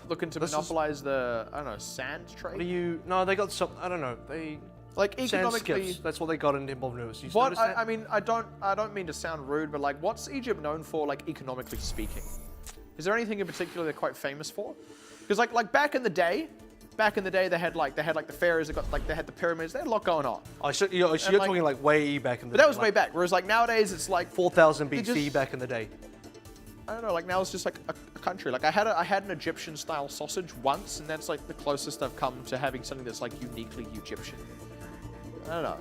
looking to monopolize the, I don't know, sand trade? What do you, no, they got some, I don't know, they, like economically, skips, that's what they got in Temple of Anubis. What, I mean, I don't mean to sound rude, but like, what's Egypt known for, like, economically speaking? Is there anything in particular they're quite famous for? Because like back in the day, they had like the pharaohs, they had the pyramids, they had a lot going on. Oh, so you're talking like way back in the day. But that was way back. Whereas like nowadays it's like 4000 BC back in the day. I don't know. Like now it's just like a country. Like I had an Egyptian style sausage once, and that's like the closest I've come to having something that's like uniquely Egyptian. I don't know.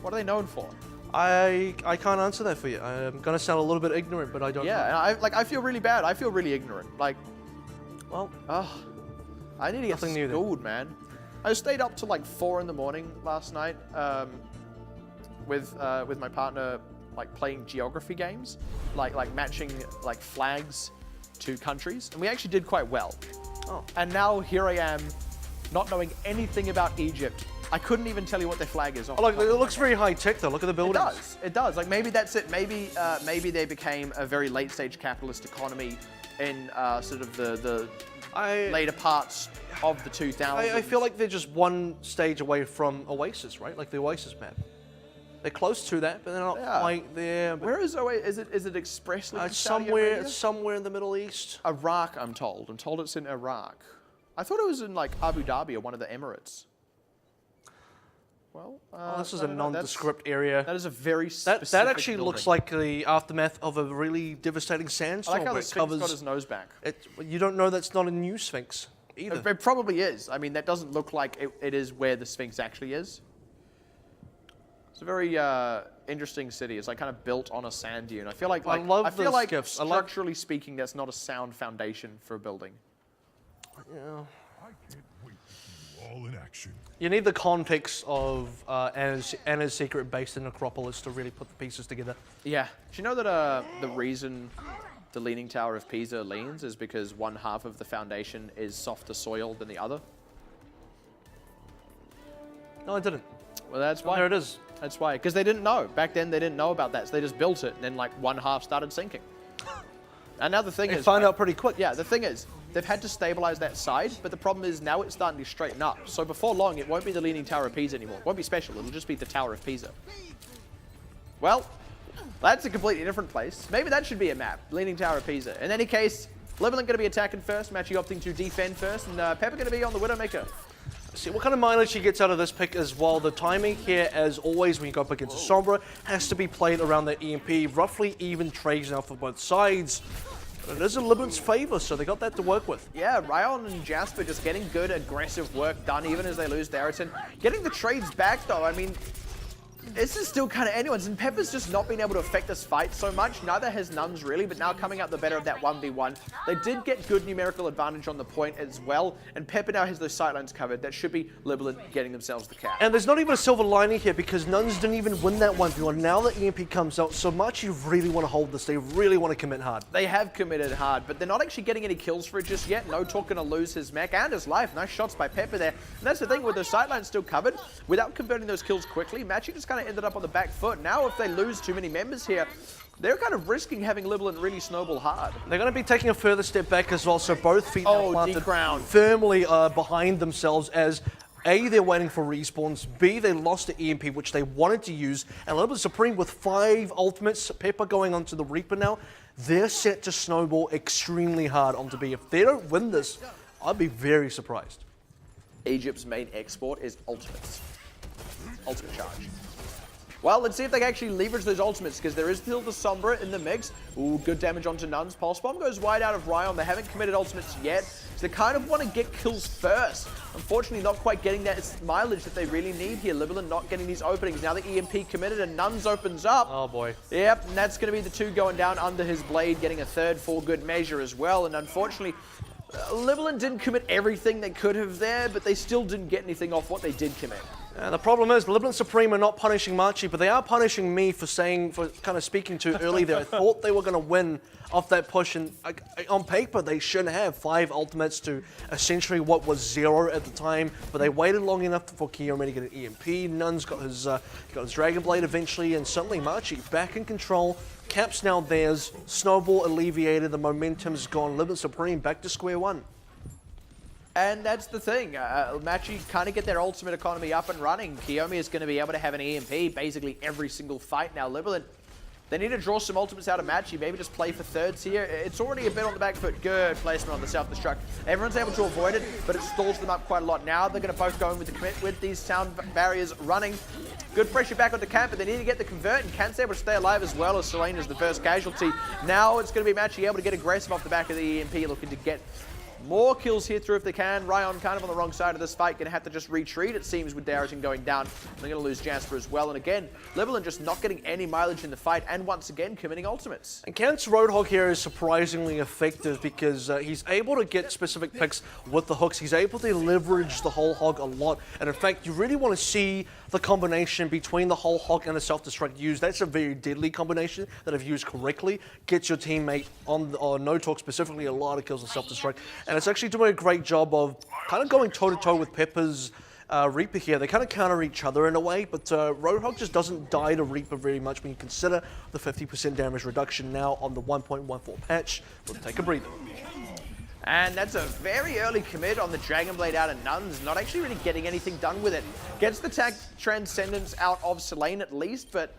What are they known for? I can't answer that for you. I'm gonna sound a little bit ignorant, but I don't know. Yeah, and I feel really bad. I feel really ignorant. Like, well, I need to get schooled, man. I stayed up till like 4 in the morning last night with my partner, like playing geography games, like matching like flags to countries, and we actually did quite well. Oh. And now here I am, not knowing anything about Egypt. I couldn't even tell you what their flag is. Oh, look, it looks very high tech though. Look at the buildings. It does. Like maybe that's it. Maybe they became a very late stage capitalist economy in sort of the later parts of the 2000s. I feel like they're just one stage away from Oasis, right? Like the Oasis map. They're close to that, but they're not quite there. Where is Oasis? Is it expressly in somewhere in the Middle East? Iraq, I'm told. I'm told it's in Iraq. I thought it was in like Abu Dhabi or one of the Emirates. Well, this is a nondescript area. That is a very specific That actually building. looks like the aftermath of a really devastating sandstorm. I like how the Sphinx got his nose back. You don't know that's not a new Sphinx either. It probably is. I mean, that doesn't look like it is where the Sphinx actually is. It's a very interesting city. It's like kind of built on a sand dune. I feel like structurally speaking, that's not a sound foundation for a building. Yeah. I can't wait to see you all in action. You need the context of Anna's secret base in Necropolis to really put the pieces together. Yeah. Do you know that the reason the Leaning Tower of Pisa leans is because one half of the foundation is softer soil than the other? No, I didn't. Well, that's why. There it is. That's why. Because they didn't know. Back then, they didn't know about that. So they just built it, and then like one half started sinking. And now the thing is... They find out pretty quick. Yeah, the thing is, they've had to stabilize that side, but the problem is now it's starting to straighten up. So before long, it won't be the Leaning Tower of Pisa anymore. It won't be special. It'll just be the Tower of Pisa. Well, that's a completely different place. Maybe that should be a map. Leaning Tower of Pisa. In any case, Libalent going to be attacking first. Machi opting to defend first. And Pepper going to be on the Widowmaker. See what kind of mileage she gets out of this pick as well. The timing here, as always, when you go up against a Sombra, has to be played around the EMP. Roughly even trades now for both sides. But it is in Libalent's favor, so they got that to work with. Yeah, Ryan and Jasper just getting good, aggressive work done, even as they lose Theriton. Getting the trades back, though, I mean, this is still kind of anyone's, and Pepper's just not been able to affect this fight so much. Neither has Nuns really, but now coming out the better of that 1v1. They did get good numerical advantage on the point as well, and Pepper now has those sightlines covered. That should be Libalent getting themselves the cap. And there's not even a silver lining here because Nuns didn't even win that 1v1. Now that EMP comes out, so much you really want to hold this. They really want to commit hard. They have committed hard, but they're not actually getting any kills for it just yet. No Talk going to lose his mech and his life. Nice shots by Pepper there. And that's the thing, with the sightlines still covered, without converting those kills quickly, Machi just kind of ended up on the back foot. Now if they lose too many members here, they're kind of risking having Libalent really snowball hard. They're going to be taking a further step back as well, so both feet are planted firmly behind themselves as A, they're waiting for respawns, B, they lost the EMP, which they wanted to use, and Libalent Supreme with 5 ultimates, Pepper going onto the Reaper now, they're set to snowball extremely hard onto B. If they don't win this, I'd be very surprised. Egypt's main export is ultimates. Ultimate charge. Well, let's see if they can actually leverage those ultimates, because there is still the Sombra in the mix. Ooh, good damage onto Nuns. Pulse Bomb goes wide out of Ryan. They haven't committed ultimates yet, so they kind of want to get kills first. Unfortunately, not quite getting that mileage that they really need here. Libalent not getting these openings. Now the EMP committed and Nuns opens up. Oh boy. Yep, and that's going to be the 2 going down under his blade, getting a 3rd for good measure as well. And unfortunately, Libalent didn't commit everything they could have there, but they still didn't get anything off what they did commit. The problem is, Libalent Supreme are not punishing Machi, but they are punishing me for kind of speaking too early there. I thought they were going to win off that push, and on paper they should have 5 ultimates to essentially what was 0 at the time, but they waited long enough for Kiyomi to get an EMP. Nuns got his Dragon Blade eventually, and suddenly Machi back in control. Cap's now theirs. Snowball alleviated. The momentum's gone. Libalent Supreme back to square one. And that's the thing. Machi kind of get their ultimate economy up and running. Kiyomi is going to be able to have an EMP basically every single fight now. Libalent, they need to draw some ultimates out of Machi, maybe just play for 3rds here. It's already a bit on the back foot. Good placement on the self-destruct. Everyone's able to avoid it, but it stalls them up quite a lot. Now they're going to both go in with the commit with these sound barriers running. Good pressure back onto Camp, but they need to get the convert, and Camp's able to stay alive as well as Selena's the first casualty. Now it's going to be Machi able to get aggressive off the back of the EMP, looking to get more kills here through if they can. Ryan kind of on the wrong side of this fight, going to have to just retreat, it seems, with Darrington going down. They're going to lose Jasper as well. And again, Libalent just not getting any mileage in the fight, and once again committing ultimates. And Kent's Roadhog here is surprisingly effective because he's able to get specific picks with the hooks. He's able to leverage the whole hog a lot. And in fact, you really want to see the combination between the whole hog and the self-destruct used. That's a very deadly combination that if used correctly, gets your teammate on no talk specifically a lot of kills on self-destruct. And it's actually doing a great job of kind of going toe-to-toe with Pepper's Reaper here. They kind of counter each other in a way, but Roadhog just doesn't die to Reaper very much when you consider the 50% damage reduction now on the 1.14 patch. We'll take a breather. And that's a very early commit on the Dragon Blade out of Nuns, not actually really getting anything done with it. Gets the tag Transcendence out of Selene at least, but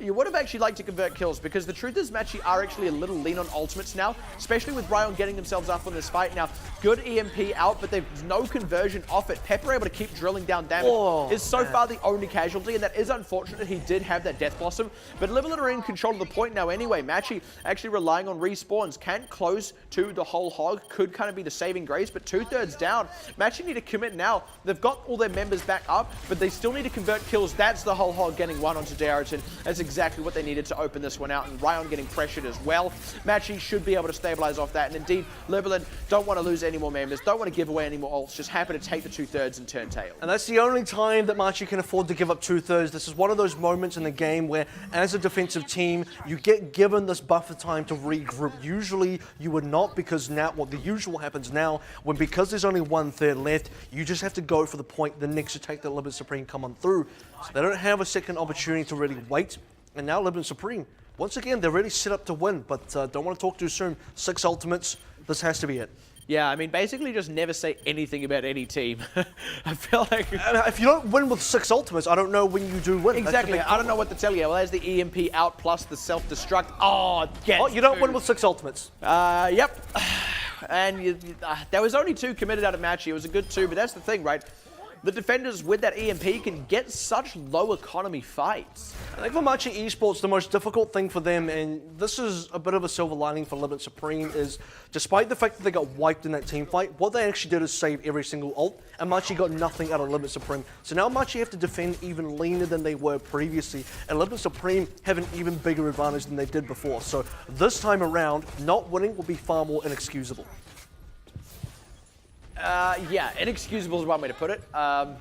you would have actually liked to convert kills, because the truth is Machi are actually a little lean on ultimates now, especially with Ryan getting themselves up on this fight now. Good EMP out, but there's no conversion off it. Pepper able to keep drilling down damage. Is so far the only casualty, and that is unfortunate. He did have that Death Blossom, but Libalent are in control of the point now anyway. Machi actually relying on respawns. Can't close to the whole hog. Could kind of be the saving grace, but 2/3 down. Machi need to commit now. They've got all their members back up, but they still need to convert kills. That's the whole hog getting one onto Darrington. That's exactly what they needed to open this one out, and Ryan getting pressured as well. Machi should be able to stabilize off that, and indeed, Libalent don't want to lose any more members, don't want to give away any more ults, just happy to take the 2/3 and turn tail. And that's the only time that Machi can afford to give up 2/3. This is one of those moments in the game where, as a defensive team, you get given this buffer time to regroup. Usually, you would not, because now, what the usual happens now, when because there's only 1/3 left, you just have to go for the point, the next attack that Libalent Supreme come on through. So they don't have a second opportunity to really wait. And now Libalent Supreme, once again, they're really set up to win, but don't want to talk too soon. 6 ultimates, this has to be it. Yeah, I mean, basically just never say anything about any team. I feel like... If you don't win with 6 ultimates, I don't know when you do win. Exactly, I don't know what to tell you. Well, there's the EMP out plus the self-destruct. Oh, you don't win with 6 ultimates. Yep. And there was only 2 committed out of Machi. It was a good 2, but that's the thing, right? The defenders with that EMP can get such low economy fights. I think for Machi Esports, the most difficult thing for them, and this is a bit of a silver lining for Libalent Supreme, is despite the fact that they got wiped in that team fight, what they actually did is save every single ult, and Machi got nothing out of Libalent Supreme. So now Machi have to defend even leaner than they were previously, and Libalent Supreme have an even bigger advantage than they did before. So this time around, not winning will be far more inexcusable. Yeah, inexcusable is one way to put it.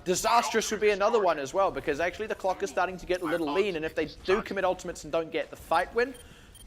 Disastrous would be another one as well, because actually the clock is starting to get a little lean, and if they do commit ultimates and don't get the fight win,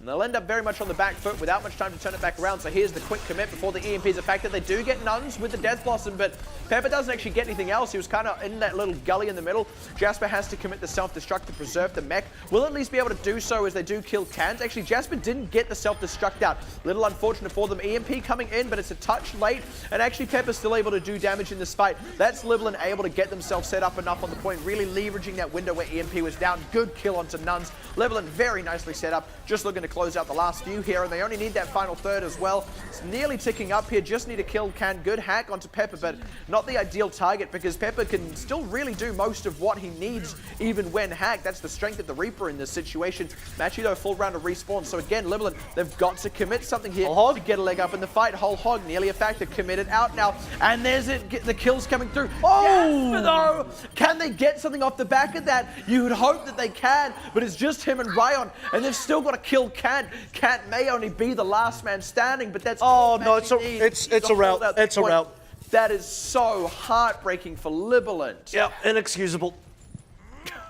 they'll end up very much on the back foot without much time to turn it back around. So here's the quick commit before the EMP is a factor. They do get Nuns with the Death Blossom, but Pepper doesn't actually get anything else. He was kind of in that little gully in the middle. Jasper has to commit the self-destruct to preserve the mech. Will at least be able to do so as they do kill Kant. Actually, Jasper didn't get the self-destruct out. Little unfortunate for them. EMP coming in, but it's a touch late, and actually Pepper's still able to do damage in this fight. That's Libalent able to get themselves set up enough on the point, really leveraging that window where EMP was down. Good kill onto Nuns. Libalent very nicely set up, just looking to close out the last few here, and they only need that final third as well. It's nearly ticking up here, just need to kill Can. Good hack onto Pepper, but not the ideal target because Pepper can still really do most of what he needs even when hacked. That's the strength of the Reaper in this situation. Machi though, full round of respawn, so again, Libalent, they've got to commit something here to get a leg up in the fight. Whole hog, nearly a factor, committed out now, and there's it, the kills coming through. Oh! Though, can they get something off the back of that? You would hope that they can, but it's just him and Ryan, and they've still got to kill Kant. Kant may only be the last man standing, but that's no, it's a route. It's a route. That is so heartbreaking for Libalent. Yeah, inexcusable.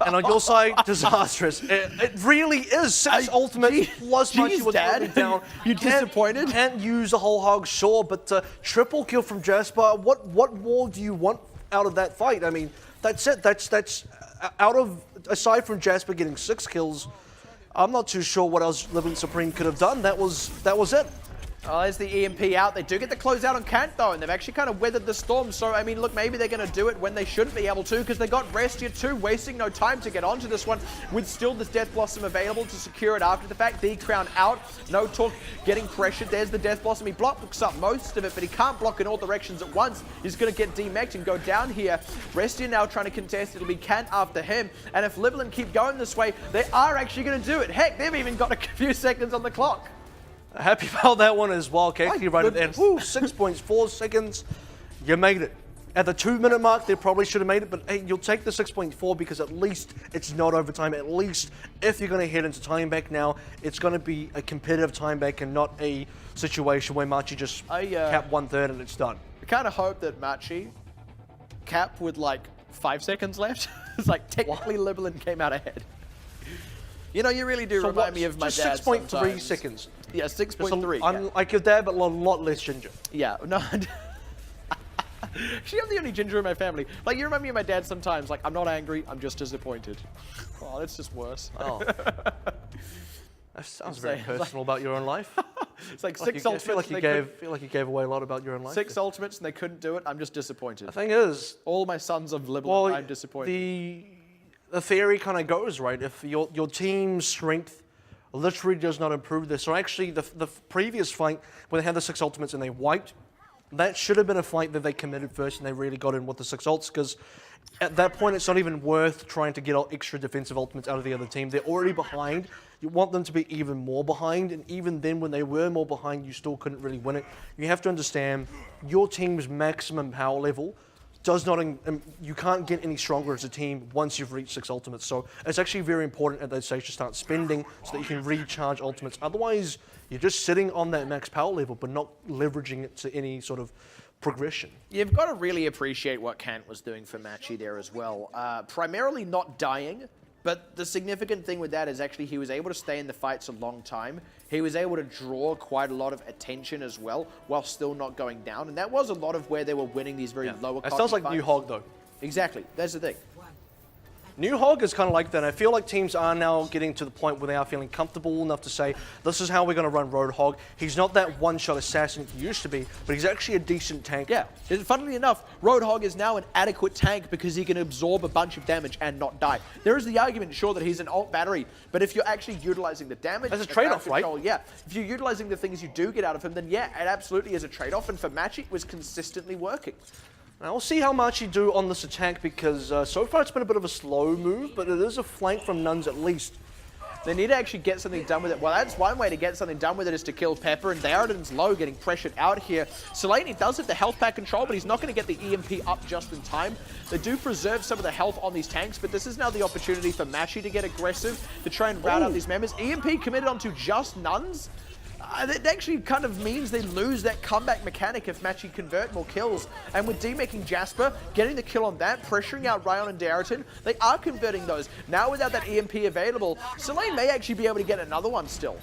And on your side, disastrous. It really is. 6 ultimate plus Machi was totally down. You disappointed? Can't use a whole hog, sure, but triple kill from Jasper. What more do you want out of that fight? I mean, that's it. That's out of, aside from Jasper getting 6 kills, I'm not too sure what else Libalent Supreme could have done. That was it. Oh, there's the EMP out. They do get the closeout on Kant, though, and they've actually kind of weathered the storm. So, I mean, look, maybe they're going to do it when they shouldn't be able to, because they got Restia too, wasting no time to get onto this one, with still this Death Blossom available to secure it after the fact. D-Crown out. No talk, getting pressured. There's the Death Blossom. He blocks up most of it, but he can't block in all directions at once. He's going to get demeched and go down here. Restia now trying to contest. It'll be Kant after him. And if Libalent keep going this way, they are actually going to do it. Heck, they've even got a few seconds on the clock. Happy about that one as well, Casey, right at the end. Woo, 6.4 seconds. You made it. At the 2-minute mark, they probably should have made it, but hey, you'll take the 6.4 because at least it's not overtime. At least if you're going to head into time back now, it's going to be a competitive time back and not a situation where Machi just cap 1/3 and it's done. I kind of hope that Machi cap with like 5 seconds left. It's like technically Libalent came out ahead. You know, you really do remind me of my dad. 6.3 seconds. Yeah, 6.3. Like your dad, but a lot less ginger. Yeah, no. Actually, I'm the only ginger in my family. Like, you remind me of my dad sometimes. Like, I'm not angry, I'm just disappointed. Oh, that's just worse. Oh. That sounds very personal about your own life. It's like 6 ultimates. Feel like you gave away a lot about your own life. 6 ultimates and they couldn't do it. I'm just disappointed. The thing is, all my sons of Libalent, I'm disappointed. The theory kind of goes, right? If your team's strength literally does not improve this. So actually, the previous fight, when they had the 6 ultimates and they wiped, that should have been a fight that they committed first and they really got in with the 6 ults, because at that point, it's not even worth trying to get extra defensive ultimates out of the other team. They're already behind. You want them to be even more behind, and even then, when they were more behind, you still couldn't really win it. You have to understand, your team's maximum power level does not, you can't get any stronger as a team once you've reached 6 ultimates. So it's actually very important at that stage to start spending so that you can recharge ultimates. Otherwise, you're just sitting on that max power level, but not leveraging it to any sort of progression. You've got to really appreciate what Kant was doing for Machi there as well. Primarily not dying, but the significant thing with that is actually he was able to stay in the fights a long time. He was able to draw quite a lot of attention as well, while still not going down. And that was a lot of where they were winning these very lower cost. It sounds like New Hog, though. Exactly. That's the thing. New Hog is kind of like that. I feel like teams are now getting to the point where they are feeling comfortable enough to say, this is how we're going to run Road Hog. He's not that one-shot assassin he used to be, but he's actually a decent tank. Yeah. Funnily enough, Road Hog is now an adequate tank because he can absorb a bunch of damage and not die. There is the argument, sure, that he's an alt battery, but if you're actually utilizing the damage... As a trade-off, right? Yeah. If you're utilizing the things you do get out of him, then yeah, it absolutely is a trade-off, and for Machi, it was consistently working. Now we'll see how Machi do on this attack, because so far it's been a bit of a slow move, but it is a flank from Nuns at least. They need to actually get something done with it. Well, that's one way to get something done with it, is to kill Pepper, and Darden's low, getting pressured out here. Selene does have the health pack control, but he's not going to get the EMP up just in time. They do preserve some of the health on these tanks, but this is now the opportunity for Machi to get aggressive, to try and rout out these members. EMP committed onto just Nuns. It actually kind of means they lose that comeback mechanic if Machi convert more kills. And with D-making Jasper, getting the kill on that, pressuring out Ryan and Darrington, they are converting those. Now without that EMP available, Selene may actually be able to get another one still.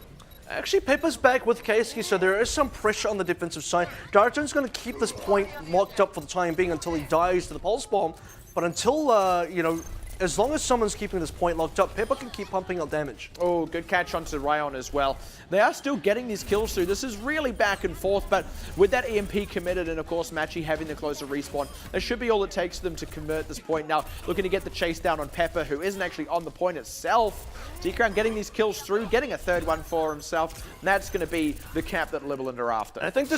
Actually, Pepper's back with Keisuke, so there is some pressure on the defensive side. Darrington's going to keep this point locked up for the time being until he dies to the pulse bomb. But until, you know, as long as someone's keeping this point locked up, Pepper can keep pumping out damage. Oh, good catch onto Ryan as well. They are still getting these kills through. This is really back and forth, but with that EMP committed and, of course, Machi having the closer respawn, that should be all it takes for them to convert this point. Now, looking to get the chase down on Pepper, who isn't actually on the point itself. D-Crown getting these kills through, getting a third one for himself. And that's going to be the cap that Libalent are after. And I think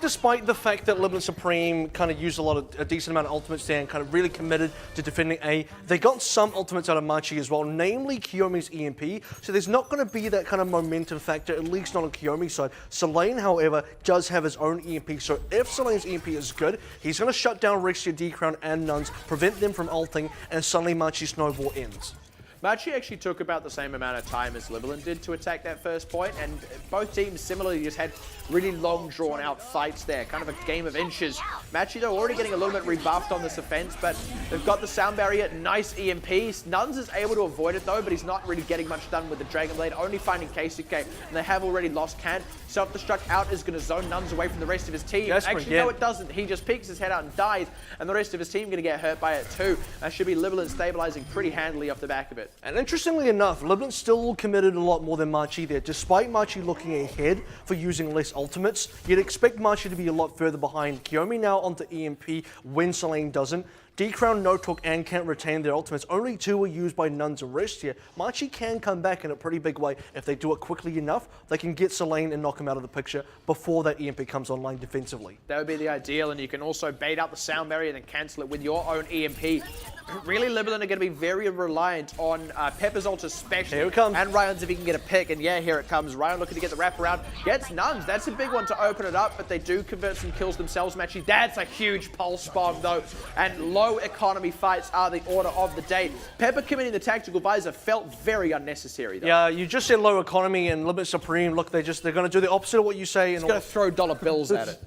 despite the fact that Libalent Supreme kind of used a decent amount of ultimates there and kind of really committed to defending A, they got some ultimates out of Machi as well, namely Kiyomi's EMP. So there's not going to be that kind of momentum factor, at least not on Kiyomi's side. Selene, however, does have his own EMP. So if Selene's EMP is good, he's going to shut down Rexia, D-Crown, and Nuns, prevent them from ulting, and suddenly Machi's snowball ends. Machi actually took about the same amount of time as Libalent did to attack that first point, and both teams similarly just had really long, drawn-out fights there, kind of a game of inches. Machi, though, already getting a little bit rebuffed on this offense, but they've got the sound barrier, nice EMPs. Nuns is able to avoid it, though, but he's not really getting much done with the Dragon Blade, only finding Keisuke, and they have already lost Kant. Self-destruct out is going to zone Nuns away from the rest of his team. Actually, no, it doesn't. He just peeks his head out and dies, and the rest of his team going to get hurt by it, too. That should be Libalent stabilizing pretty handily off the back of it. And interestingly enough, Libalent still committed a lot more than Machi there. Despite Machi looking ahead for using less ultimates, you'd expect Machi to be a lot further behind. Kiyomi now onto EMP when Selene doesn't. D-Crown, No-Talk, and Kant retain their ultimates. Only two were used by Nuns and Restia. Machi can come back in a pretty big way. If they do it quickly enough, they can get Selene and knock him out of the picture before that EMP comes online defensively. That would be the ideal, and you can also bait out the sound barrier and then cancel it with your own EMP. Really, Libalent are going to be very reliant on Pepper's ult especially. Here it comes. And Ryan's if he can get a pick, and yeah, here it comes. Ryan looking to get the wraparound. Gets Nuns. That's a big one to open it up, but they do convert some kills themselves, Machi. That's a huge pulse bomb, though. And low economy fights are the order of the day. Pepper committing the tactical visor felt very unnecessary, though. Yeah, you just said low economy and Libalent Supreme. Look, they're going to do the opposite of what you say. He's going to throw dollar bills at it.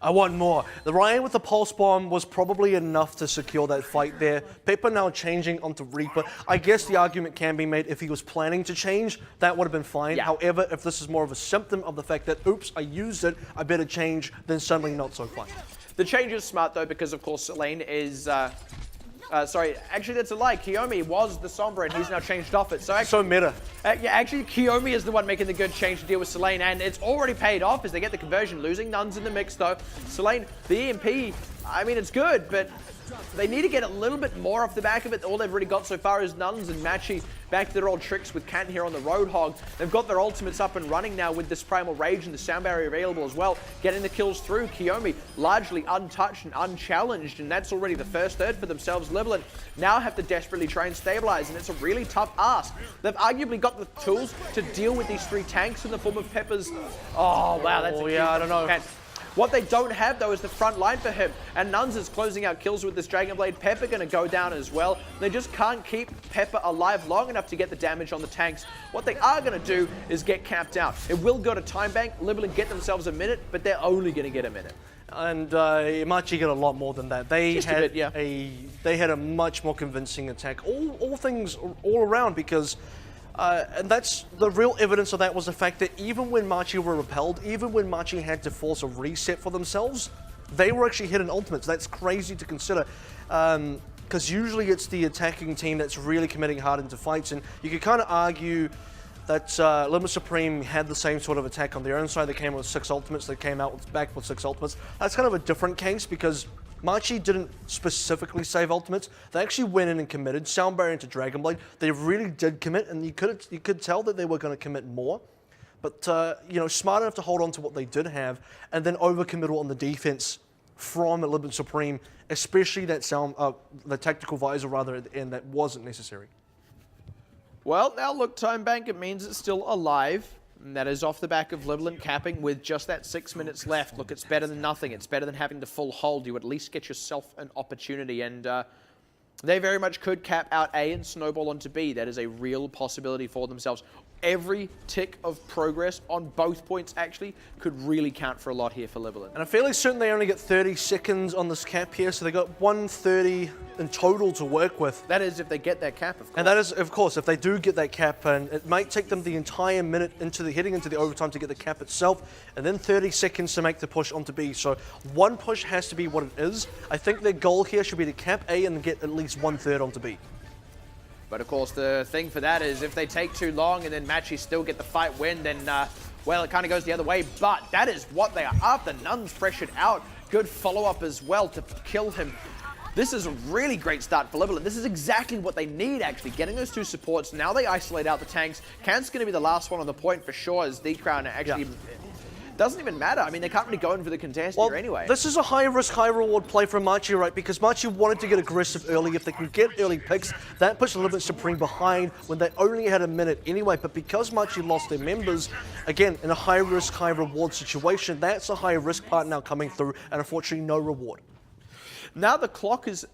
I want more. The Ryan with the pulse bomb was probably enough to secure that fight there. Pepper now changing onto Reaper. I guess the argument can be made if he was planning to change, that would have been fine. Yeah. However, if this is more of a symptom of the fact that, oops, I used it, I better change, then suddenly not so fine. The change is smart, though, because, of course, Selene is... sorry, actually that's a lie. Kiyomi was the Sombra and he's now changed off it. So actually, So meta. Yeah, actually Kiyomi is the one making the good change to deal with Selene, and it's already paid off as they get the conversion. Losing Nuns in the mix though. Selene, the EMP, I mean it's good, but they need to get a little bit more off the back of it. All they've really got so far is Nuns and Machi back to their old tricks with Kant here on the Roadhog. They've got their ultimates up and running now with this Primal Rage and the Sound Barrier available as well. Getting the kills through. Kiyomi largely untouched and unchallenged, and that's already the first third for themselves. Libalent now have to desperately try and stabilize, and it's a really tough ask. They've arguably got the tools to deal with these three tanks in the form of Pepper's... Oh, wow, that's a yeah, I don't know. What they don't have, though, is the front line for him. And Nuns is closing out kills with this Dragon Blade. Pepper going to go down as well. They just can't keep Pepper alive long enough to get the damage on the tanks. What they are going to do is get capped out. It will go to time bank. Libalent get themselves a minute, but they're only going to get a minute. And Machi get a lot more than that. They had a much more convincing attack. All things all around, because and that's the real evidence of that was the fact that even when Machi were repelled, even when Machi had to force a reset for themselves, they were actually hitting ultimates. That's crazy to consider. Because usually it's the attacking team that's really committing hard into fights, and you could kind of argue that Libalent Supreme had the same sort of attack on their own side. They came with 6 ultimates, they came out back with 6 ultimates. That's kind of a different case because Machi didn't specifically save ultimates. They actually went in and committed. Sound Barrier into Dragon Blade. They really did commit, and you could tell that they were going to commit more. But you know, smart enough to hold on to what they did have, and then overcommittal on the defense from Libalent Supreme, especially that the tactical visor rather, and that wasn't necessary. Well, now look, time bank, it means it's still alive. And that is off the back of Libalent capping with just that 6 minutes left. Look, it's better than nothing. It's better than having the full hold. You at least get yourself an opportunity. And they very much could cap out A and snowball onto B. That is a real possibility for themselves. every tick of progress on both points actually could really count for a lot here for Libalent. And I'm fairly certain they only get 30 seconds on this cap here, so they got 130 in total to work with. That is if they get that cap, of course. And that is, of course, if they do get that cap, and it might take them the entire minute heading into the overtime to get the cap itself, and then 30 seconds to make the push onto B. So one push has to be what it is. I think their goal here should be to cap A and get at least 1/3 onto B. But of course, the thing for that is if they take too long and then Machi still get the fight win, then, well, it kind of goes the other way. But that is what they are after. Nuns pressured out. Good follow-up as well to kill him. This is a really great start for Libalent. This is exactly what they need, actually, getting those two supports. Now they isolate out the tanks. Kant's going to be the last one on the point for sure, as D-Crown actually... Yeah. Doesn't even matter. I mean, they can't really go in for the contest here anyway. This is a high risk, high reward play from Machi, right? Because Machi wanted to get aggressive early. If they can get early picks, that puts Libalent Supreme behind when they only had a minute anyway. But because Machi lost their members, again, in a high risk, high reward situation, that's a high risk part now coming through, and unfortunately, no reward. Now the clock is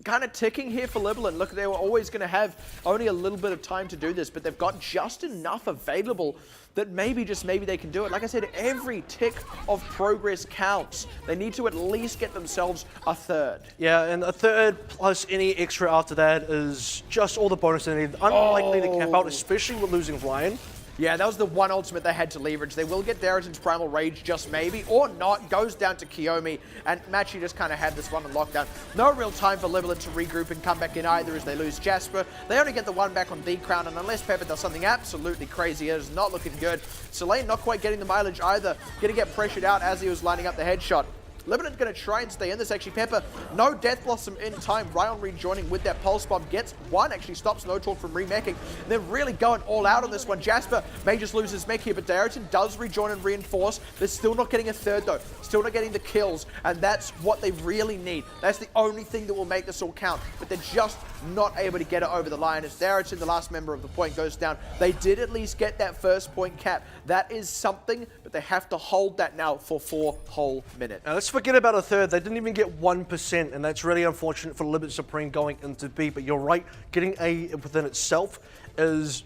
kind of ticking here for Libalent. Look, they were always going to have only a little bit of time to do this, but they've got just enough available that maybe, just maybe, they can do it. Like I said, every tick of progress counts. They need to at least get themselves a 3rd. Yeah, and a 3rd plus any extra after that is just all the bonus they need. Unlikely to cap out, especially with losing Ryan. Yeah, that was the one ultimate they had to leverage. They will get Darrington's Primal Rage, just maybe, or not. Goes down to Kiyomi, and Machi just kind of had this one on lockdown. No real time for Libalent to regroup and come back in either, as they lose Jasper. They only get the one back on D-Crown, and unless Pepper does something absolutely crazy, it is not looking good. Soleil not quite getting the mileage either. Going to get pressured out as he was lining up the headshot. Libalent going to try and stay in this, actually. Pepper, no Death Blossom in time. Ryan rejoining with that Pulse Bomb. Gets one, actually stops No Talk from remeching. They're really going all out on this one. Jasper may just lose his mech here, but Darrington does rejoin and reinforce. They're still not getting a 3rd, though. Still not getting the kills, and that's what they really need. That's the only thing that will make this all count, but they're just not able to get it over the line. As Darrington, the last member of the point, goes down. They did at least get that first point cap. That is something, but they have to hold that now for 4 whole minutes. Now let's forget about a 3rd. They didn't even get 1%, and that's really unfortunate for Libalent Supreme going into B. But you're right, getting A within itself is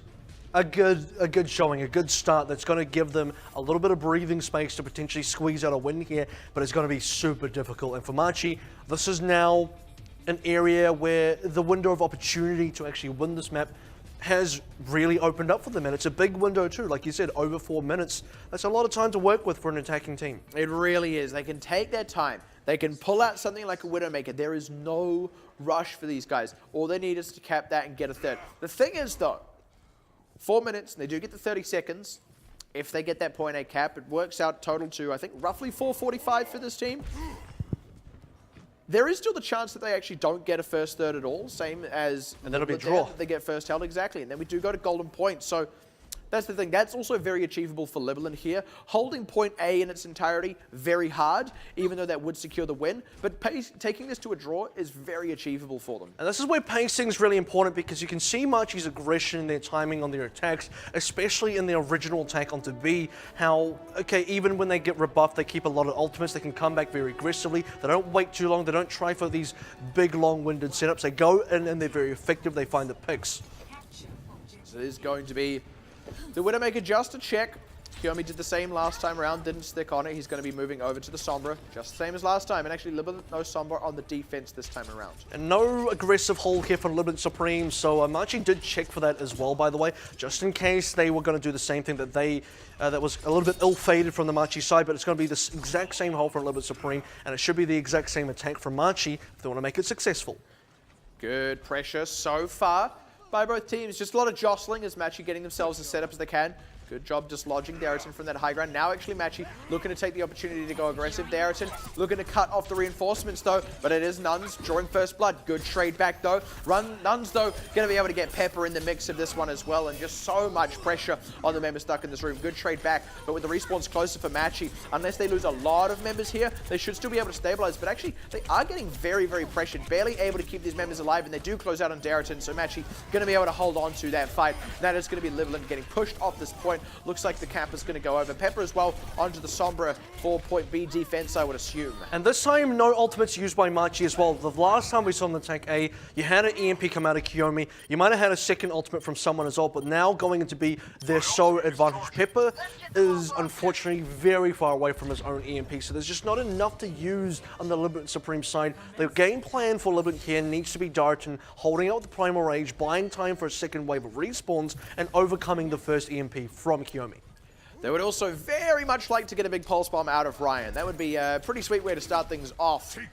a good showing, a good start that's going to give them a little bit of breathing space to potentially squeeze out a win here, but it's going to be super difficult. And for Machi, this is now an area where the window of opportunity to actually win this map has really opened up for them, and it's a big window too. Like you said, over 4 minutes. That's a lot of time to work with for an attacking team. It really is. They can take their time. They can pull out something like a Widowmaker. There is no rush for these guys. All they need is to cap that and get a 3rd. The thing is, though, 4 minutes, and they do get the 30 seconds. If they get that .8 cap, it works out total to, I think, roughly 4:45 for this team. There is still the chance that they actually don't get a first 3rd at all, same as... And that'll be a draw. They get first held, exactly. And then we do go to golden point. So that's the thing. That's also very achievable for Libalent here. Holding point A in its entirety, very hard, even though that would secure the win. But taking this to a draw is very achievable for them. And this is where pacing is really important, because you can see Machi's aggression and their timing on their attacks, especially in their original attack onto B, how, okay, even when they get rebuffed, they keep a lot of ultimates, they can come back very aggressively, they don't wait too long, they don't try for these big, long-winded setups, they go in and they're very effective, they find the picks. So it is going to be the Widowmaker just a check. Kiyomi did the same last time around, didn't stick on it. He's going to be moving over to the Sombra, just the same as last time. And actually, Libalent no Sombra on the defense this time around. And no aggressive hold here for Libalent Supreme, so Machi did check for that as well, by the way, just in case they were going to do the same thing that they, that was a little bit ill-fated from the Machi side, but it's going to be the exact same hold for Libalent Supreme, and it should be the exact same attack from Machi if they want to make it successful. Good pressure so far by both teams. Just a lot of jostling as Machi getting themselves as set up as they can. Good job dislodging Darrington from that high ground. Now actually Machi looking to take the opportunity to go aggressive. Darrington looking to cut off the reinforcements though, but it is Nuns drawing first blood. Good trade back though. Nuns though going to be able to get Pepper in the mix of this one as well, and just so much pressure on the members stuck in this room. Good trade back, but with the respawns closer for Machi, unless they lose a lot of members here, they should still be able to stabilize, but actually they are getting very, very pressured, barely able to keep these members alive, and they do close out on Darrington, so Machi going to be able to hold on to that fight. That is going to be Libalent getting pushed off this point. point. Looks like the cap is going to go over. Pepper as well onto the Sombra for point B defense, I would assume. And this time, no ultimates used by Machi as well. The last time we saw on the tank A, you had an EMP come out of Kiyomi. You might have had a second ultimate from someone as well, but now going into be their sole advantage. Pepper is unfortunately very far away from his own EMP, so there's just not enough to use on the Libalent Supreme side. The game plan for Libalent here needs to be Darton holding out the Primal Rage, buying time for a second wave of respawns, and overcoming the first EMP from Kiyomi. They would also very much like to get a big pulse bomb out of Ryan. That would be a pretty sweet way to start things off. And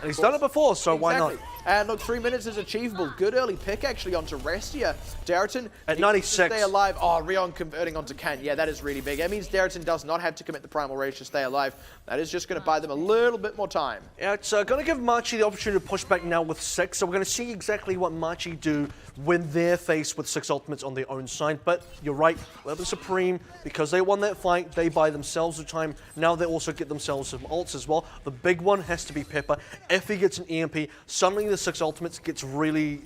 he's done it before, so why not? And look, 3 minutes is achievable. Good early pick actually onto Restia. Darton at 96. Stay alive. Oh, Rion converting onto Can. Yeah, that is really big. That means Darton does not have to commit the Primal Rage to stay alive. That is just going to buy them a little bit more time. Yeah, it's going to give Machi the opportunity to push back now with 6. So we're going to see exactly what Machi do when they're faced with 6 ultimates on their own side. But you're right, Libalent Supreme, because they won that fight, they buy themselves the time. Now they also get themselves some ults as well. The big one has to be Pepper. If he gets an EMP, suddenly the 6 ultimates gets really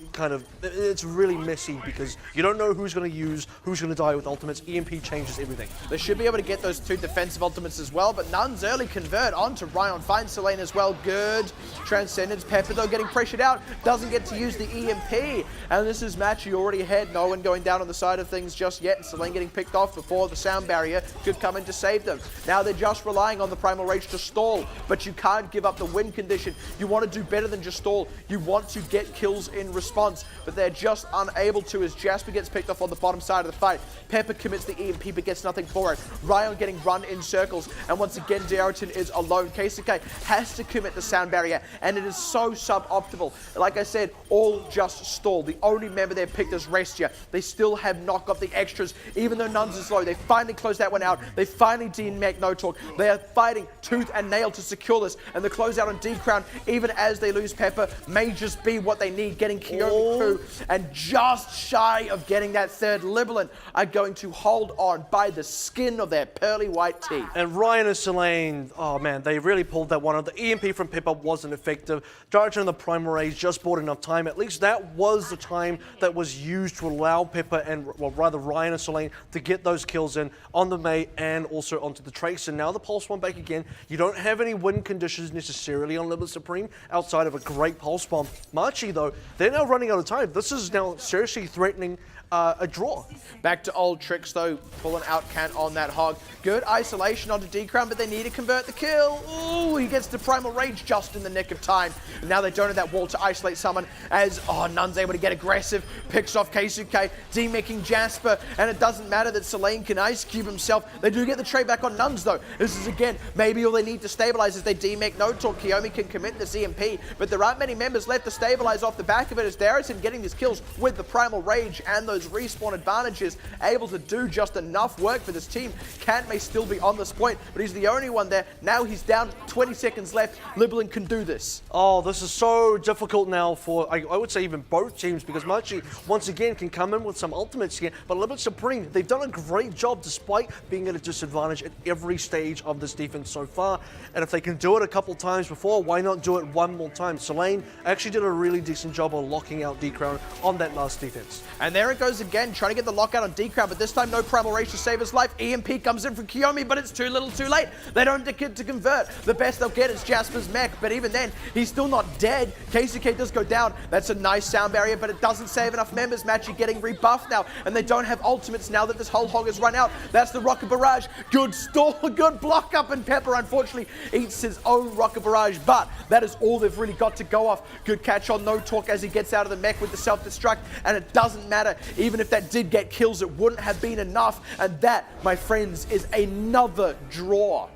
it's really messy because you don't know who's going to use, who's going to die with ultimates. EMP changes everything. They should be able to get those 2 defensive ultimates as well, but Nuns early convert onto Ryan. Finds Selene as well. Good Transcendence. Pepper, though, getting pressured out. Doesn't get to use the EMP. And this is Machi already ahead. No one going down on the side of things just yet. And Selene getting picked off before the sound barrier could come in to save them. Now they're just relying on the Primal Rage to stall, but you can't give up the win condition. You want to do better than just stall. You want to get kills in response, but they're just unable to as Jasper gets picked off on the bottom side of the fight. Pepper commits the EMP but gets nothing for it. Ryan getting run in circles, and once again Darton is alone. Keisuke has to commit the sound barrier, and it is so suboptimal. Like I said, all just stall. The only member they picked is Restia. They still have not got the extras, even though Nuns is low. They finally closed that one out. They finally DMAC no talk. They are fighting tooth and nail to secure this, and the closeout on D-Crown, even as they lose Pepper, may just be what they need. Getting Kiyomi Ku, and just shy of getting that third. Libalent are going to hold on by the skin of their pearly white teeth. And Ryan and Selene, oh man, they really pulled that one out. The EMP from Pepper wasn't effective. Darton and the Primal Rage just bought enough time. At least that was the time that was used to allow Pepper and, well, rather Ryan and Selene to get those kills in on the Mei and also onto the Trace. And now the Pulse Bomb back again. You don't have any win conditions necessarily on Libalent Supreme outside of a great Pulse Bomb. Machi, though, they're now running out of time. This is now seriously threatening a draw. Back to old tricks though, pulling out Kant on that hog. Good isolation onto D-Crown, but they need to convert the kill. Ooh, he gets the Primal Rage just in the nick of time. And now they don't have that wall to isolate someone as, Nun's able to get aggressive, picks off Keisuke, D-making Jasper, and it doesn't matter that Selene can ice cube himself. They do get the trade back on Nuns though. This is again, maybe all they need to stabilize is they D-make no talk. Kiyomi can commit this EMP, but there aren't many members left to stabilize off the back of it as Darrison getting these kills with the Primal Rage and those respawn advantages, able to do just enough work for this team. Kant may still be on this point, but he's the only one there. Now he's down, 20 seconds left. Libalent can do this. Oh, this is so difficult now for, I would say, even both teams, because Machi, once again, can come in with some ultimates here, but Libalent Supreme, they've done a great job despite being at a disadvantage at every stage of this defense so far, and if they can do it a couple times before, why not do it one more time? Selene actually did a really decent job of locking out D-Crown on that last defense. And there it goes again, trying to get the lockout on D-Crown, but this time no Primal Rage to save his life. EMP comes in from Kiyomi, but it's too little too late. They don't get to convert. The best they'll get is Jasper's mech, but even then, he's still not dead. Keisuke does go down. That's a nice sound barrier, but it doesn't save enough members. Machi getting rebuffed now, and they don't have ultimates now that this whole hog has run out. That's the Rocket Barrage. Good stall, good block up, and Pepper unfortunately eats his own Rocket Barrage, but that is all they've really got to go off. Good catch on No Talk as he gets out of the mech with the self-destruct, and it doesn't matter. Even if that did get kills, it wouldn't have been enough, and that, my friends, is another draw.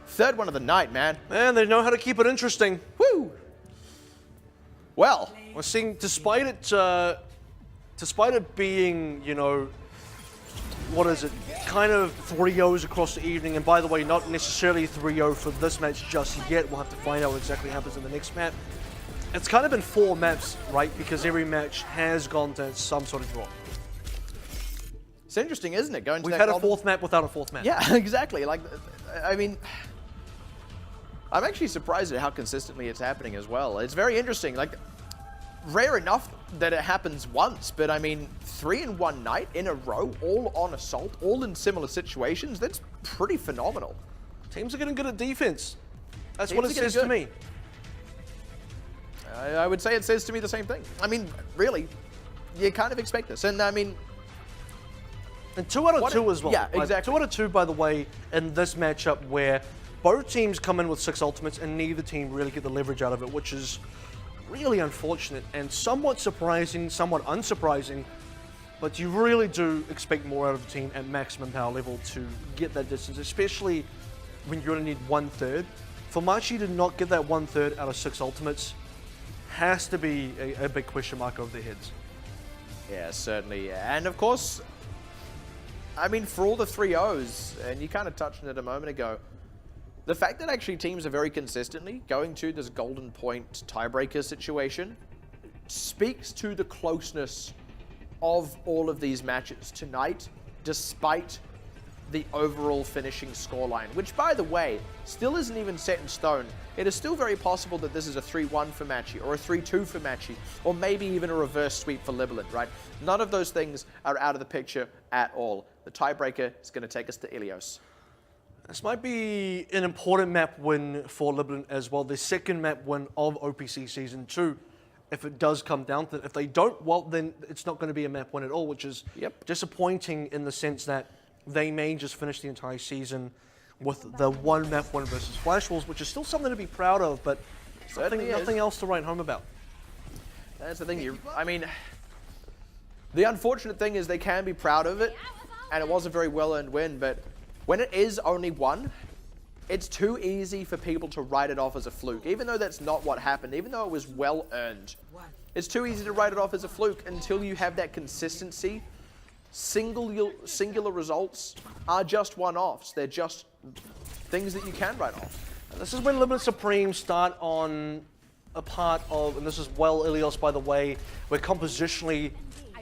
Third one of the night, man. Man, they know how to keep it interesting. Woo! Well, we're seeing, despite it being, you know, what is it, kind of 3-0s across the evening, and by the way, not necessarily 3-0 for this match just yet. We'll have to find out what exactly happens in the next map. It's kind of been 4 maps, right? Because every match has gone to some sort of draw. It's interesting, isn't it? We've had a 4th map without a 4th map. Yeah, exactly. Like, I mean, I'm actually surprised at how consistently it's happening as well. It's very interesting. Like, rare enough that it happens once, but I mean, 3 in one night in a row, all on Assault, all in similar situations, that's pretty phenomenal. Teams are getting good at defense. That's Teams what it are getting says to good. me. I would say it says to me the same thing. I mean, really, you kind of expect this. And I mean... And 2 out of 2 as well. Yeah, Like, exactly. 2 out of 2, by the way, in this matchup where both teams come in with 6 ultimates and neither team really get the leverage out of it, which is really unfortunate and somewhat surprising, somewhat unsurprising, but you really do expect more out of the team at maximum power level to get that distance, especially when you're going to need 1/3. For Machi to not get that 1/3 out of 6 ultimates has to be a big question mark over their heads. Yeah, certainly. Yeah. And of course, I mean, for all the 3-0s, and you kind of touched on it a moment ago, the fact that actually teams are very consistently going to this golden point tiebreaker situation speaks to the closeness of all of these matches tonight, despite the overall finishing scoreline, which, by the way, still isn't even set in stone. It is still very possible that this is a 3-1 for Machi, or a 3-2 for Machi, or maybe even a reverse sweep for Libalent, right? None of those things are out of the picture at all. The tiebreaker is going to take us to Ilios. This might be an important map win for Libalent as well. The second map win of OPC Season 2. If it does come down to it. If they don't, well, then it's not going to be a map win at all, which is disappointing in the sense that they may just finish the entire season with the 1 map win versus Flash Wolves, which is still something to be proud of, but nothing else to write home about. That's the thing. I mean, the unfortunate thing is they can be proud of it, and it was a very well-earned win, but when it is only 1, it's too easy for people to write it off as a fluke, even though that's not what happened, even though it was well-earned. It's too easy to write it off as a fluke until you have that consistency. Singular results are just one-offs. They're just things that you can write off. And this is when Libalent Supreme start on a part of, and this is well Ilios, by the way, where compositionally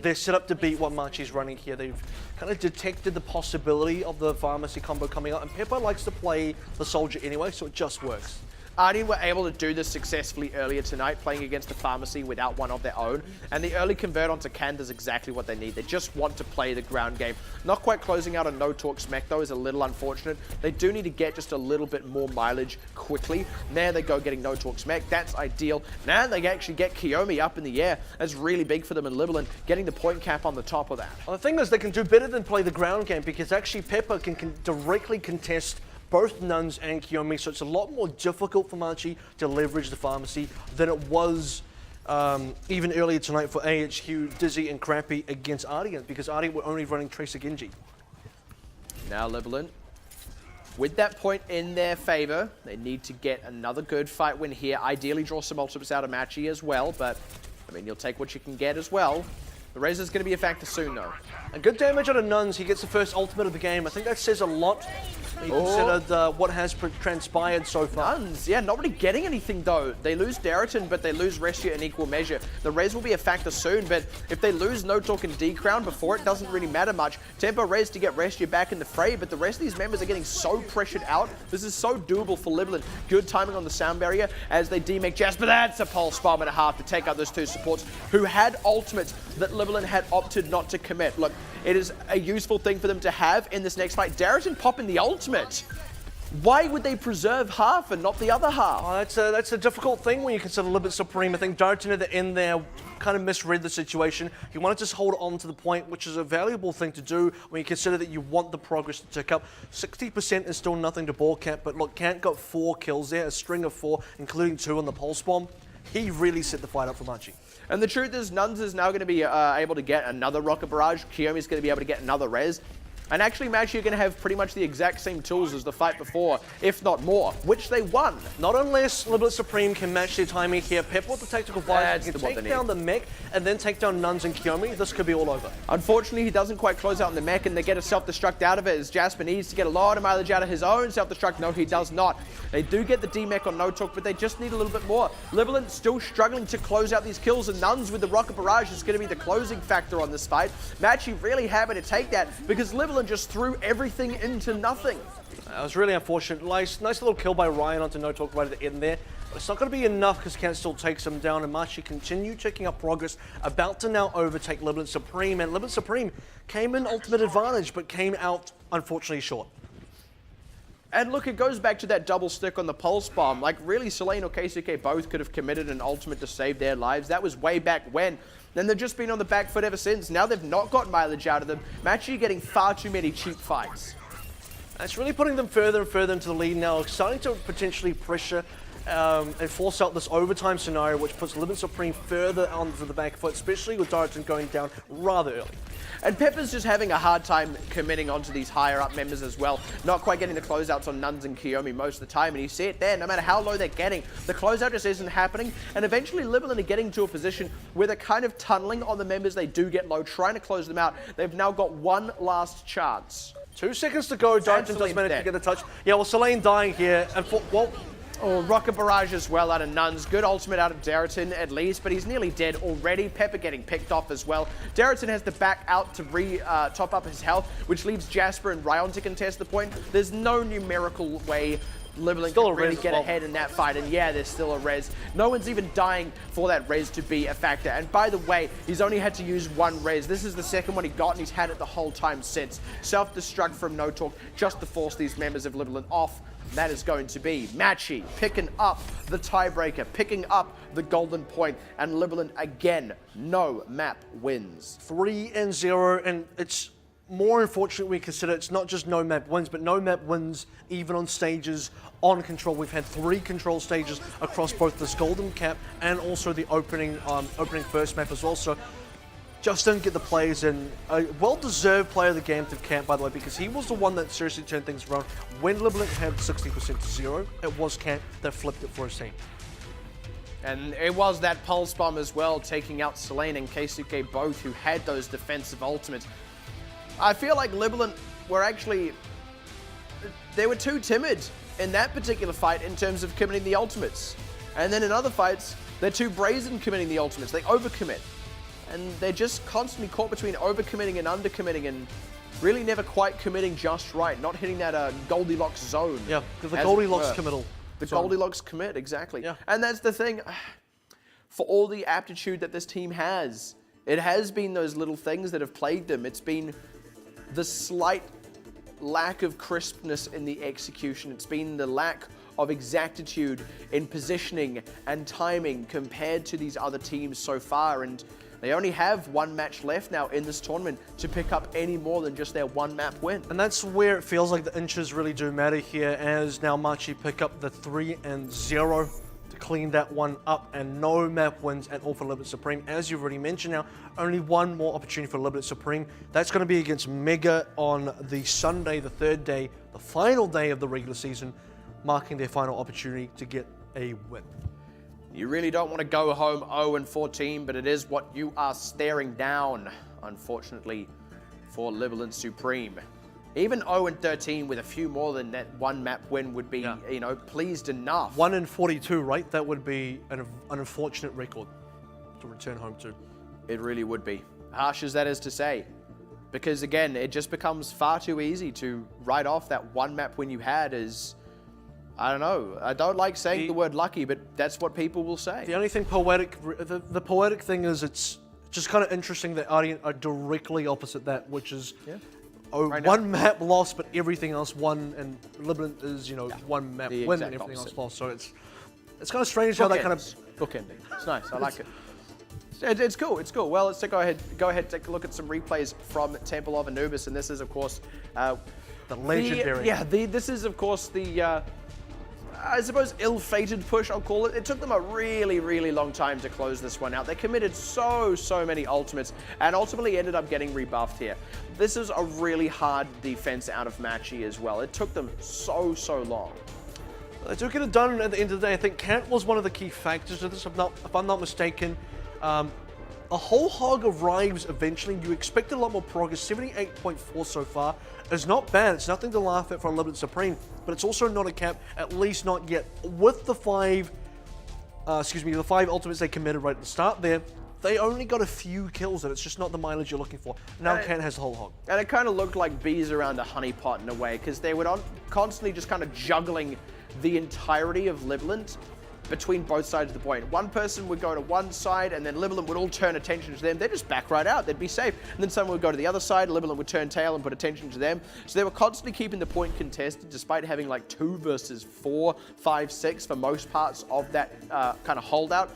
they're set up to beat what Machi's running here. They've kind of detected the possibility of the pharmacy combo coming out, and Pepper likes to play the soldier anyway, so it just works. Arnie were able to do this successfully earlier tonight, playing against the Pharmacy without one of their own. And the early convert onto Can does exactly what they need. They just want to play the ground game. Not quite closing out a no-talk smack, though, is a little unfortunate. They do need to get just a little bit more mileage quickly. There they go, getting no-talk smack. That's ideal. Now they actually get Kiyomi up in the air. That's really big for them in Libalent, getting the point cap on the top of that. Well, the thing is, they can do better than play the ground game, because actually Pepper can directly contest both Nuns and Kiyomi, so it's a lot more difficult for Machi to leverage the Pharmacy than it was even earlier tonight for AHQ, Dizzy and Crappy against Ardian, because Ardian were only running Tracer Genji. Now Libalent, with that point in their favor, they need to get another good fight win here. Ideally draw some ultimates out of Machi as well, but I mean, you'll take what you can get as well. The Res is going to be a factor soon, though. A good damage out of Nuns. He gets the first ultimate of the game. I think that says a lot when you consider what has transpired so far. Nuns, yeah, not really getting anything, though. They lose Dariton, but they lose Restia in equal measure. The Res will be a factor soon, but if they lose No Talk and D-Crown before, it doesn't really matter much. Tempo Res to get Restia back in the fray, but the rest of these members are getting so pressured out. This is so doable for Libalent. Good timing on the sound barrier as they demake Jasper. That's a pulse bomb and a half to take out those 2 supports who had ultimates that Libalent had opted not to commit. Look, it is a useful thing for them to have in this next fight. Dariton popping the ultimate. Why would they preserve half and not the other half? Oh, that's a difficult thing when you consider Libalent Supreme. I think Dariton at the end there kind of misread the situation. He wanted to just hold on to the point, which is a valuable thing to do when you consider that you want the progress to tick up. 60% is still nothing to ball cap, but look, Kant got 4 kills there, a string of 4, including 2 on the pulse bomb. He really set the fight up for Machi. And the truth is, Nuns is now going to be able to get another Rocket Barrage. Kiyomi is going to be able to get another Res. And actually, Machi are going to have pretty much the exact same tools as the fight before, if not more, which they won. Not unless Libalent Supreme can match their timing here. Pep with the tactical visor can take down the mech and then take down Nuns and Kiyomi. This could be all over. Unfortunately, he doesn't quite close out in the mech, and they get a self-destruct out of it, as Jasper needs to get a lot of mileage out of his own self-destruct. No, he does not. They do get the D-mech on No Talk, but they just need a little bit more. Libalent still struggling to close out these kills, and Nuns with the Rocket Barrage is going to be the closing factor on this fight. Machi really happy to take that, because Libalent just threw everything into nothing. It was really unfortunate. Nice little kill by Ryan onto No Talk right at the end there. It's not going to be enough because Kent still takes them down, and Machi continue checking up progress, about to now overtake Libalent Supreme, and Libalent Supreme came in ultimate advantage, but came out unfortunately short. And look, it goes back to that double stick on the pulse bomb. Like, really, Selene or KCK both could have committed an ultimate to save their lives. That was way back when. Then they've just been on the back foot ever since. Now they've not got mileage out of them. Machi getting far too many cheap fights. It's really putting them further and further into the lead now, starting to potentially pressure and force out this overtime scenario, which puts Libalent Supreme further onto the back foot, especially with Darton going down rather early. And Pepper's just having a hard time committing onto these higher up members as well. Not quite getting the closeouts on Nuns and Kiyomi most of the time. And you see it there, no matter how low they're getting, the closeout just isn't happening. And eventually Libalent are getting to a position where they're kind of tunneling on the members they do get low, trying to close them out. They've now got one last chance. 2 seconds to go. Darton does manage to get a touch. Yeah, well, Selene dying here. And Oh, Rocket Barrage as well out of Nuns. Good ultimate out of Darton at least, but he's nearly dead already. Pepper getting picked off as well. Darton has to back out to top up his health, which leaves Jasper and Ryan to contest the point. There's no numerical way Libalent can really get ahead in that fight, and yeah, there's still a res. No one's even dying for that res to be a factor. And by the way, he's only had to use one res. This is the second one he got, and he's had it the whole time since. Self-destruct from No Talk just to force these members of Libalent off. That is going to be Machi picking up the tiebreaker, picking up the golden point, and Libalent again, no map wins. 3-0, and it's more unfortunate we consider it's not just no map wins, but no map wins even on stages on Control. We've had 3 Control stages across both this golden cap and also the opening first map as well. So just didn't get the players in. A well-deserved player of the game to Camp, by the way, because he was the one that seriously turned things around. When Libalent had 60% to 0, it was Camp that flipped it for his team. And it was that pulse bomb as well, taking out Selene and KCK both, who had those defensive ultimates. I feel like Libalent were actually, they were too timid in that particular fight in terms of committing the ultimates. And then in other fights, they're too brazen committing the ultimates. They overcommit. And they're just constantly caught between overcommitting and undercommitting and really never quite committing just right, not hitting that Goldilocks zone. Yeah, the Goldilocks committal. The Goldilocks commit, exactly. Yeah. And that's the thing, for all the aptitude that this team has, it has been those little things that have plagued them. It's been the slight lack of crispness in the execution. It's been the lack of exactitude in positioning and timing compared to these other teams so far. And they only have one match left now in this tournament to pick up any more than just their one map win. And that's where it feels like the inches really do matter here, as now Machi pick up the 3-0 to clean that one up, and no map wins at all for Libalent Supreme. As you've already mentioned now, only one more opportunity for Libalent Supreme. That's going to be against Mega on the Sunday, the 3rd day, the final day of the regular season, marking their final opportunity to get a win. You really don't want to go home 0-14, but it is what you are staring down, unfortunately, for Libalent Supreme. Even 0-13 with a few more than that one map win would be, you know, pleased enough. 1-42, right? That would be an unfortunate record to return home to. It really would be. Harsh as that is to say. Because again, it just becomes far too easy to write off that one map win you had as, I don't know. I don't like saying the word lucky, but that's what people will say. The only thing poetic, the poetic thing is it's just kind of interesting that Ardian are directly opposite that, which is one map loss, but everything else won, and Libalent is, you know, one map win and everything else lost. So it's kind of strange how that kind of bookending. It's nice. I like it. It's cool. It's cool. Well, let's go ahead, take a look at some replays from Temple of Anubis, and this is, of course, the legendary. This is, of course, the I suppose ill-fated push, I'll call it. It took them a really, really long time to close this one out. They committed so many ultimates and ultimately ended up getting rebuffed here. This is a really hard defense out of Machi as well. It took them so long. They took it done at the end of the day. I think Kent was one of the key factors of this, if I'm not mistaken. A whole hog arrives eventually. You expect a lot more progress. 78.4 so far is not bad. It's nothing to laugh at from Libalent Supreme, but it's also not a cap, at least not yet. With the five ultimates they committed right at the start there, they only got a few kills, and it's just not the mileage you're looking for. Now Kent has the whole hog. And it kind of looked like bees around a honeypot in a way, because they were constantly just kind of juggling the entirety of Libalent. between both sides of the point. One person would go to one side, and then Libalent would all turn attention to them. They'd just back right out. They'd be safe. And then someone would go to the other side, Libalent would turn tail and put attention to them. So they were constantly keeping the point contested, despite having like 2 versus 4, 5, 6 for most parts of that kind of holdout,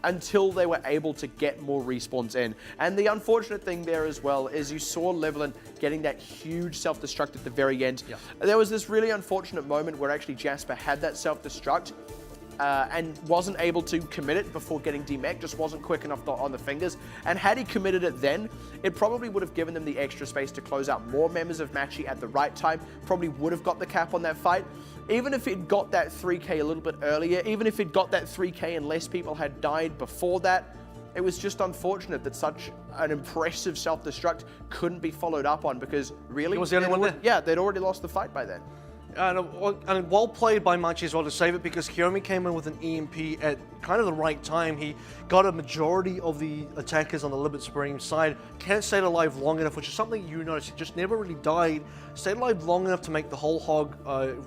until they were able to get more respawns in. And the unfortunate thing there as well is you saw Libalent getting that huge self-destruct at the very end. Yeah. There was this really unfortunate moment where actually Jasper had that self-destruct and wasn't able to commit it before getting demech, just wasn't quick enough on the fingers. And had he committed it then, it probably would have given them the extra space to close out more members of Machi at the right time, probably would have got the cap on that fight. Even if it got that 3k a little bit earlier, even if it got that 3k and less people had died before that, it was just unfortunate that such an impressive self-destruct couldn't be followed up on, because really, it was the only one there. Yeah, they'd already lost the fight by then. And well played by Machi as well to save it, because Kiyomi came in with an EMP at kind of the right time. He got a majority of the attackers on the Libalent Supreme side. Can't stay alive long enough, which is something you noticed. He just never really died. Stayed alive long enough to make the whole hog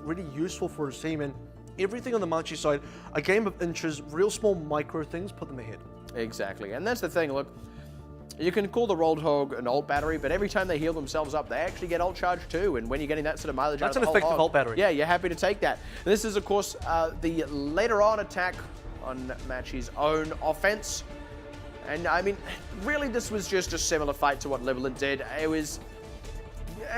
really useful for his team. And everything on the Machi side, a game of inches, real small micro things, put them ahead. Exactly, and that's the thing, look. You can call the Rolled Hog an ult battery, but every time they heal themselves up, they actually get ult charge too. And when you're getting that sort of mileage out of the That's an effective ult battery. Yeah, you're happy to take that. And this is, of course, the later on attack on Machi's own offense. And I mean, really, this was just a similar fight to what Libalent did. It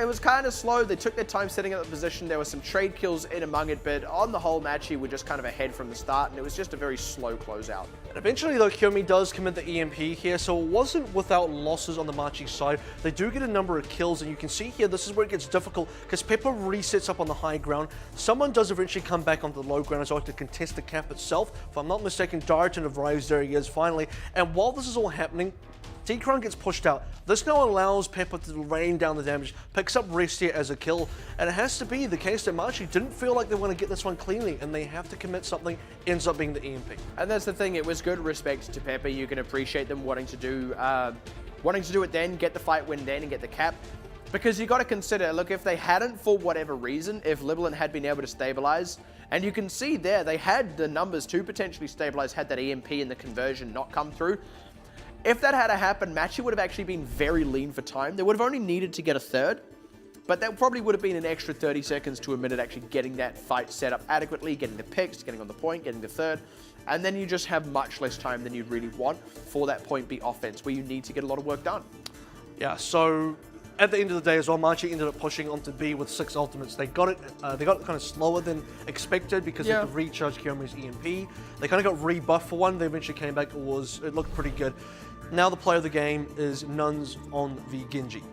was kind of slow. They took their time setting up the position. There were some trade kills in among it, but on the whole, Machi were just kind of ahead from the start, and it was just a very slow closeout. And eventually, though, Kiyomi does commit the EMP here, so it wasn't without losses on the Machi side. They do get a number of kills, and you can see here, this is where it gets difficult, because Pepper resets up on the high ground. Someone does eventually come back onto the low ground as well to contest the cap itself. If I'm not mistaken, Darton arrives, there he is, finally. And while this is all happening, T-Crown gets pushed out. This now allows Pepper to rain down the damage, picks up Restia as a kill, and it has to be the case that Machi didn't feel like they want to get this one cleanly, and they have to commit something, ends up being the EMP. And that's the thing, it was good respect to Pepper. You can appreciate them wanting to do it then, get the fight win then, and get the cap. Because you got to consider, look, if they hadn't, for whatever reason, if Libalent had been able to stabilize, and you can see there, they had the numbers to potentially stabilize had that EMP and the conversion not come through. If that had happened, Machi would have actually been very lean for time. They would have only needed to get a third, but that probably would have been an extra 30 seconds to a minute actually getting that fight set up adequately, getting the picks, getting on the point, getting the third, and then you just have much less time than you'd really want for that point B offense, where you need to get a lot of work done. Yeah, so at the end of the day as well, Machi ended up pushing onto B with 6 ultimates. They got it kind of slower than expected because they had to recharge Kiyomi's EMP. They kind of got rebuffed for one. They eventually came back. It looked pretty good. Now the player of the game is Nuns on the Genji.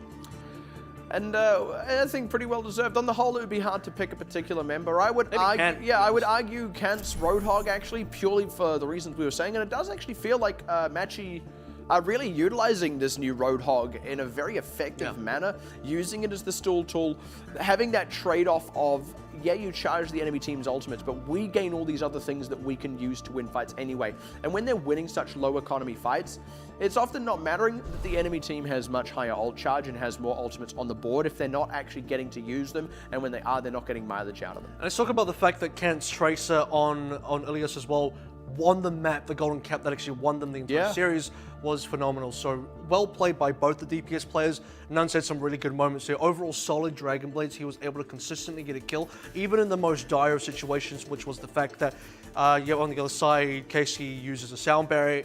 And I think pretty well deserved. On the whole, it would be hard to pick a particular member. I would argue Kant's Roadhog, actually, purely for the reasons we were saying. And it does actually feel like Machi are really utilizing this new Roadhog in a very effective manner, using it as the stall tool, having that trade-off of, yeah, you charge the enemy team's ultimates, but we gain all these other things that we can use to win fights anyway. And when they're winning such low economy fights, it's often not mattering that the enemy team has much higher ult charge and has more ultimates on the board if they're not actually getting to use them, and when they are, they're not getting mileage out of them. And let's talk about the fact that Kant's Tracer on Ilias as well won the map, the golden cap that actually won them the entire series, was phenomenal. So well played by both the DPS players. Nuns had some really good moments there. Overall solid Dragon Blades. He was able to consistently get a kill, even in the most dire of situations, which was the fact that on the other side, Casey uses a sound barrier.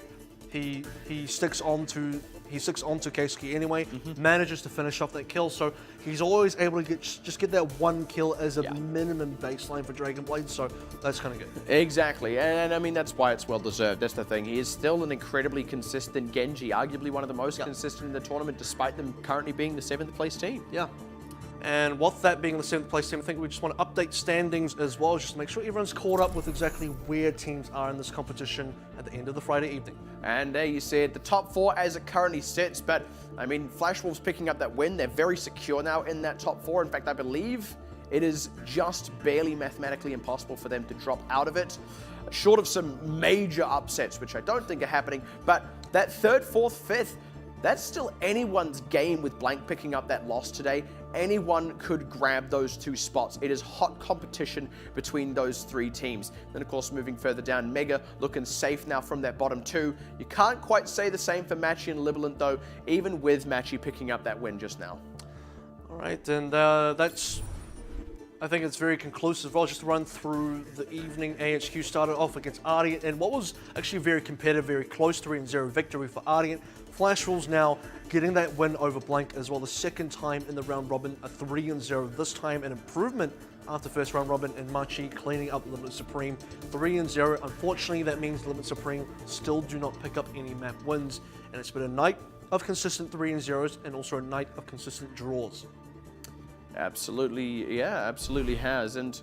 He sticks onto Keisuke anyway, manages to finish off that kill, so he's always able to just get that one kill as a minimum baseline for Dragon Blade, so that's kind of good. Exactly, and I mean, that's why it's well deserved. That's the thing. He is still an incredibly consistent Genji, arguably one of the most consistent in the tournament, despite them currently being the 7th place team. Yeah. And with that being the 7th place team, I think we just want to update standings as well, just to make sure everyone's caught up with exactly where teams are in this competition at the end of the Friday evening. And there you see it, the top 4 as it currently sits, but I mean, Flash Wolves picking up that win. They're very secure now in that top 4. In fact, I believe it is just barely mathematically impossible for them to drop out of it, short of some major upsets, which I don't think are happening. But that 3rd, 4th, 5th, that's still anyone's game with Blank picking up that loss today. anyone could grab those 2 spots. It is hot competition between those 3 teams. Then, of course, moving further down, Mega looking safe now from that bottom 2. You can't quite say the same for Machi and Libalent, though, even with Machi picking up that win just now. All right, and I think it's very conclusive. I'll just run through the evening. AHQ started off against Ardiant, and what was actually a very competitive, very close 3-0 victory for Ardiant. Flash Wolves now getting that win over Blank as well, the second time in the round robin, a 3-0, this time an improvement after first round robin, and Machi cleaning up Limit Supreme, 3-0. Unfortunately, that means Limit Supreme still do not pick up any map wins, and it's been a night of consistent 3-0s and also a night of consistent draws. Absolutely, yeah, absolutely has. And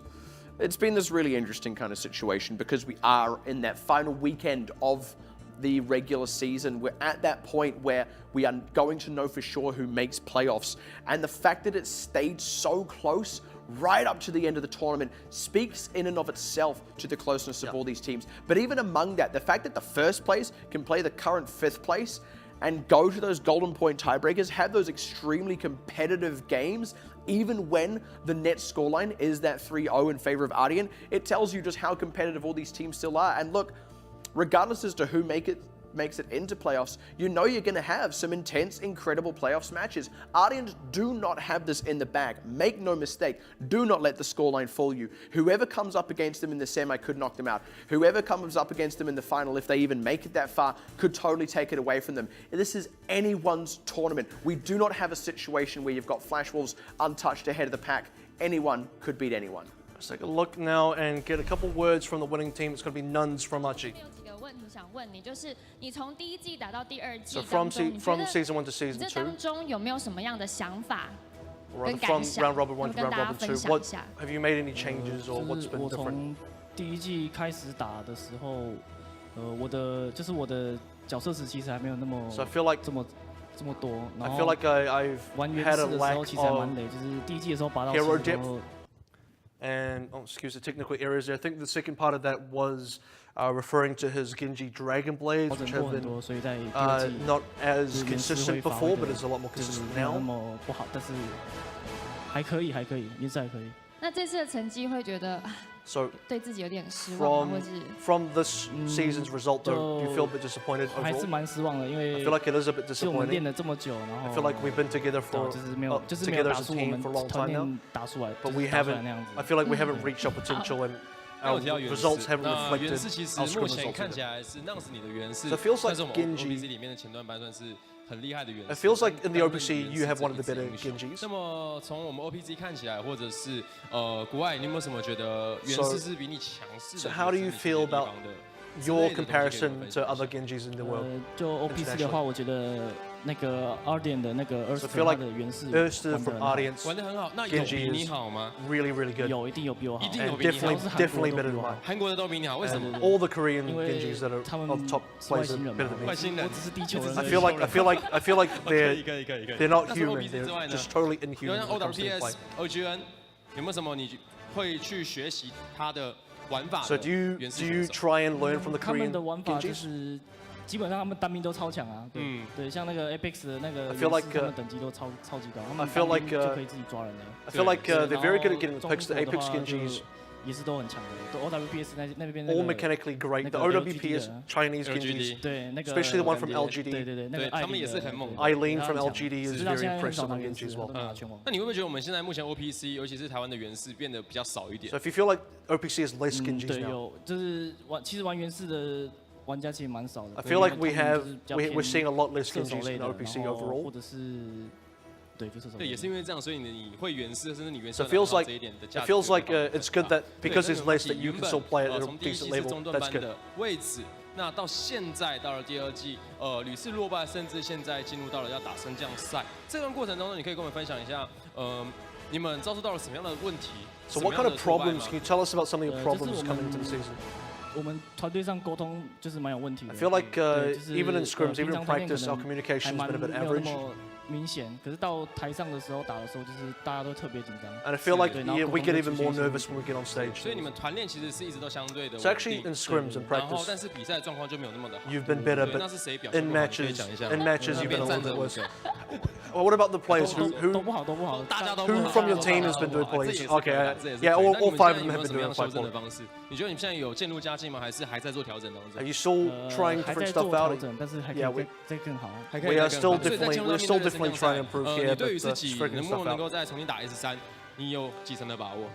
it's been this really interesting kind of situation because we are in that final weekend of the regular season. We're at that point where we are going to know for sure who makes playoffs. And the fact that it stayed so close right up to the end of the tournament speaks in and of itself to the closeness of all these teams. But even among that, the fact that the first place can play the current 5th place and go to those golden point tiebreakers, have those extremely competitive games, even when the net scoreline is that 3-0 in favor of Ardiant, it tells you just how competitive all these teams still are. And look, regardless as to who makes it into playoffs, you know you're going to have some intense, incredible playoffs matches. Ardiant do not have this in the bag. Make no mistake. Do not let the scoreline fool you. Whoever comes up against them in the semi could knock them out. Whoever comes up against them in the final, if they even make it that far, could totally take it away from them. This is anyone's tournament. We do not have a situation where you've got Flash Wolves untouched ahead of the pack. Anyone could beat anyone. Let's take a look now and get a couple words from the winning team. It's going to be Nuns from Machi. So from season 1 to season 2, or rather from round robin 1 to round robin 2, what have you made any changes or what's been different? 第一季开始打的时候，我的角色池其实还没有那么 So I feel like 这么多，然 I 后 feel like I've 玩原 had 始 a 的时 lack 候其实还 of 蛮累，就是第一季的时候拔到 hero 7，然后 and excuse the technical errors there. I think the second part of that was referring to his Genji Dragon Blades, 调 which 整 have 过很 been 多，所以在第二季 not as 就是原始 consistent 会发 before, 挥 but 的 is a lot more 就是 consistent 没有那 now. 么不好，但是还可以，原始还可以。那这次的成绩会觉得 So 对自己有点失望吗，或 from 是 this season's result, though, you feel a bit disappointed 还是 overall? 蛮失望的，因 I 为 feel like it is a bit 其实我们练 disappointing. 了这么久，然 I 后 feel like we've been together 对 for 就是没有 together 打 as a 出我 team 们 for a long 团 time now, 练打出来， but 就是 we 打出来 haven't. 那样子。 I feel like we haven't reached our potential and 那 our 我提到原 results 始， haven't 那 reflected 原始其实 our 目 scrimmage 前 results. 看起来是 Nance 你的原始， So it feels like 算是我们 Genji- OPC 里面的前段班算是很厉害的原始。 It feels like in the 但 OPC 原始 you have one of the 这 better 一次英雄 Genjis. 那么从我们 OPC 看起来，或者是国外，你有没有什么觉得原始是比你强势的？ So how do you feel about 之 your 类的东西可以跟我 comparison 们分 to 享一 other 下 Genjis in the world? 就 OPC 的话，我觉得那个Ardiant的那个 So I Erster feel 他 like 的原始 Erster 玩得 from 很好 Ardiance 玩得很好，那有 Genji 比你 is 好吗？ really, really good. 有一定有比我好，一定有 And 比你好 definitely, 是韩国 definitely 都 better 比 than 我好 mine. 韩国的都比你好，为什么？ All the Korean 因为 Genjis that are 他 of 们 top 是外 players are 星人 better 嘛 than 外 me. 星人我只是地球人 I 而已。 feel like they're 可以。 they're not 那是 human. OPC 之 They're 外呢 just totally 有 inhuman 像 when it comes to their OWPS play.、OGN 有没有什么你会去学习他的玩法 So 的 do you 原始 do 选 you 手？ try and learn from the 他们 Korean 的玩法就 Genjis? 是基本上他们单兵都超强啊，对对，像那个 Apex 的那个 I 原 feel like, 始他们等级都超级高，他 I 们 feel 单 like, 兵就可以自己抓人了。 I feel like 对 they're very good at 然 getting 后 the picks. The 中国 Apex 的话就 Genjis 也是都很强的，都 OWPS 那边 all mechanically great. The 那个 OWPS Chinese Genjis, 对那个 especially the one from 对 LGD. 对对，那对个他们也是很猛的 Eileen from 他很强 LGD is 只是他 very 现在很 impressive 少 on 拿原 Genji 始， as 他 well. 都拿拳王。那你会不会觉得我们现在目前 OPC，尤其是台湾的原始变得比较少一点 So？if you feel like OPC is less Genjis 对， now, 有就是其实玩原始的玩家其实蛮少的。 I 对 feel like 因 we 为他们 have 就是比较 we're 偏 seeing a lot less 射手 Genjis 类 in 的， OPC 然后或 overall. 者是对，就射手类的。对，也是因为这样，所以你会原始，甚至你原始 So it feels 这 like 一点的 it 价值 feels 会 like 放得 it's 更 good 大 that because 对 it's 那 less that you 原 can 本 still play at a 从第一季 decent 是 level. 中 That's 段班 good. 的位置，那到现在到了第二季，屡试落败，甚至现在进入到了要打升降赛。这段过程当中，你可以跟我们分享一下，你们遭受到了什么样的问题？ So 什么 what 样 kind 的 of 挫败 problems? 吗 Can you tell us about some of your 就是 problems 我 coming 们 into the season? 我们团队上沟通就是蛮有问题的。 I feel like 对就是 even in scrims, 平 even 常 in 在练 practice, 可 our 能 communication 还 has 蛮 been a bit 没有那 average. 么明显，可是到台上的时候打的时候，就是大家都特别紧张。 And I feel like 对，然后 yeah, 沟 we 通 get 就 even 出 more 现一些 nervous when we get on stage. 所以你们团练其实是一直都相对的 So 稳 actually 定 in scrims and 然后 practice, 但是比赛状况就没有那么的好。 you've been better, 对， but 那是谁表现 in 不好？你可以 matches, 讲一下。 in matches, 那 you've 边 been a 站 little 着 bit 我 worse. Well, what about the players? 都不好，都不好。大家都不 Who 好 from your 大 team 家 has 都 been 不 doing 好 poorly? 这也是 Okay, 可以啊这也是可以 yeah, 那 all 你们 five 现 of 在 them 有 have been doing 没有什么样 quite 修正的 poorly. 方式？你觉得你们现在有渐入佳境吗？还是还在做调整当 Are 中？ you still trying 还 different 在 stuff 做调 out? 整，但是还可 Yeah, 以 we- 再更好。还可以 We are 更 still 好所以在 definitely- 进入到 we're 面 still 对的 definitely 升降 trying to 赛 improve 你 here, 对于 but 自己 figuring 能不 stuff 能够 out. 再重新打 S3，你有几成的把握？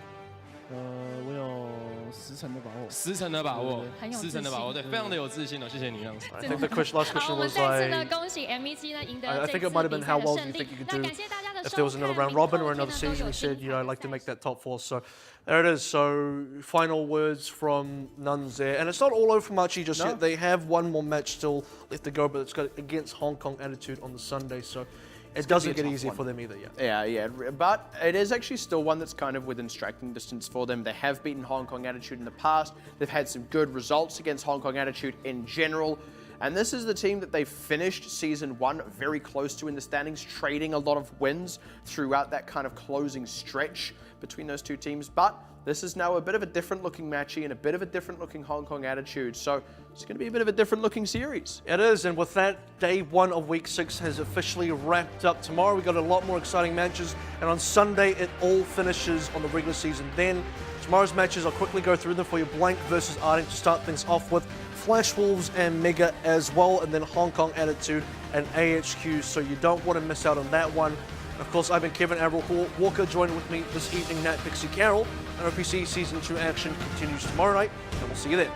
我有10%的把握。 10成的把握很有自信，10成的把握，对，非常的有自信哦，谢谢你这样子。 I think the last 好， question 我们 was 再次呢 like, 恭喜 MEG 呢赢得 I 这 think 次 it might have 比 been 赛 how 的 well do 胜 you 利 think you。could 那 do 感谢大家的 if 收 there was 看， another round 明 robin 后 or 天 another 呢都 season? 有 We 精 said, 彩 you know, I'd 的 like to 赛 make 事 that top 4. So there it is. So final words from Nuns there. And it's not all over for Machi just yet. They have one more match still left to go, but it's got against Hong Kong Attitude on the Sunday. So it doesn't get tough easier one. for them either, yeah. Yeah, but it is actually still one that's kind of within striking distance for them. They have beaten Hong Kong Attitude in the past. They've had some good results against Hong Kong Attitude in general. And this is the team that they finished Season 1 very close to in the standings, trading a lot of wins throughout that kind of closing stretch between those two teams. But this is now a bit of a different looking Machi and a bit of a different looking Hong Kong Attitude. So it's going to be a bit of a different looking series. It is, and with that, day 1 of week 6 has officially wrapped up. Tomorrow we've got a lot more exciting matches, and on Sunday it all finishes on the regular season. Then tomorrow's matches, I'll quickly go through them for you. Blank versus Ardent to start things off with, Flash Wolves and Mega as well, and then Hong Kong Attitude and AHQ, so you don't want to miss out on that one. Of course, I've been Kevin AVRL Walker, joined with me this evening, Nat Pixie Carroll, and OPC Season 2 action continues tomorrow night, and we'll see you then.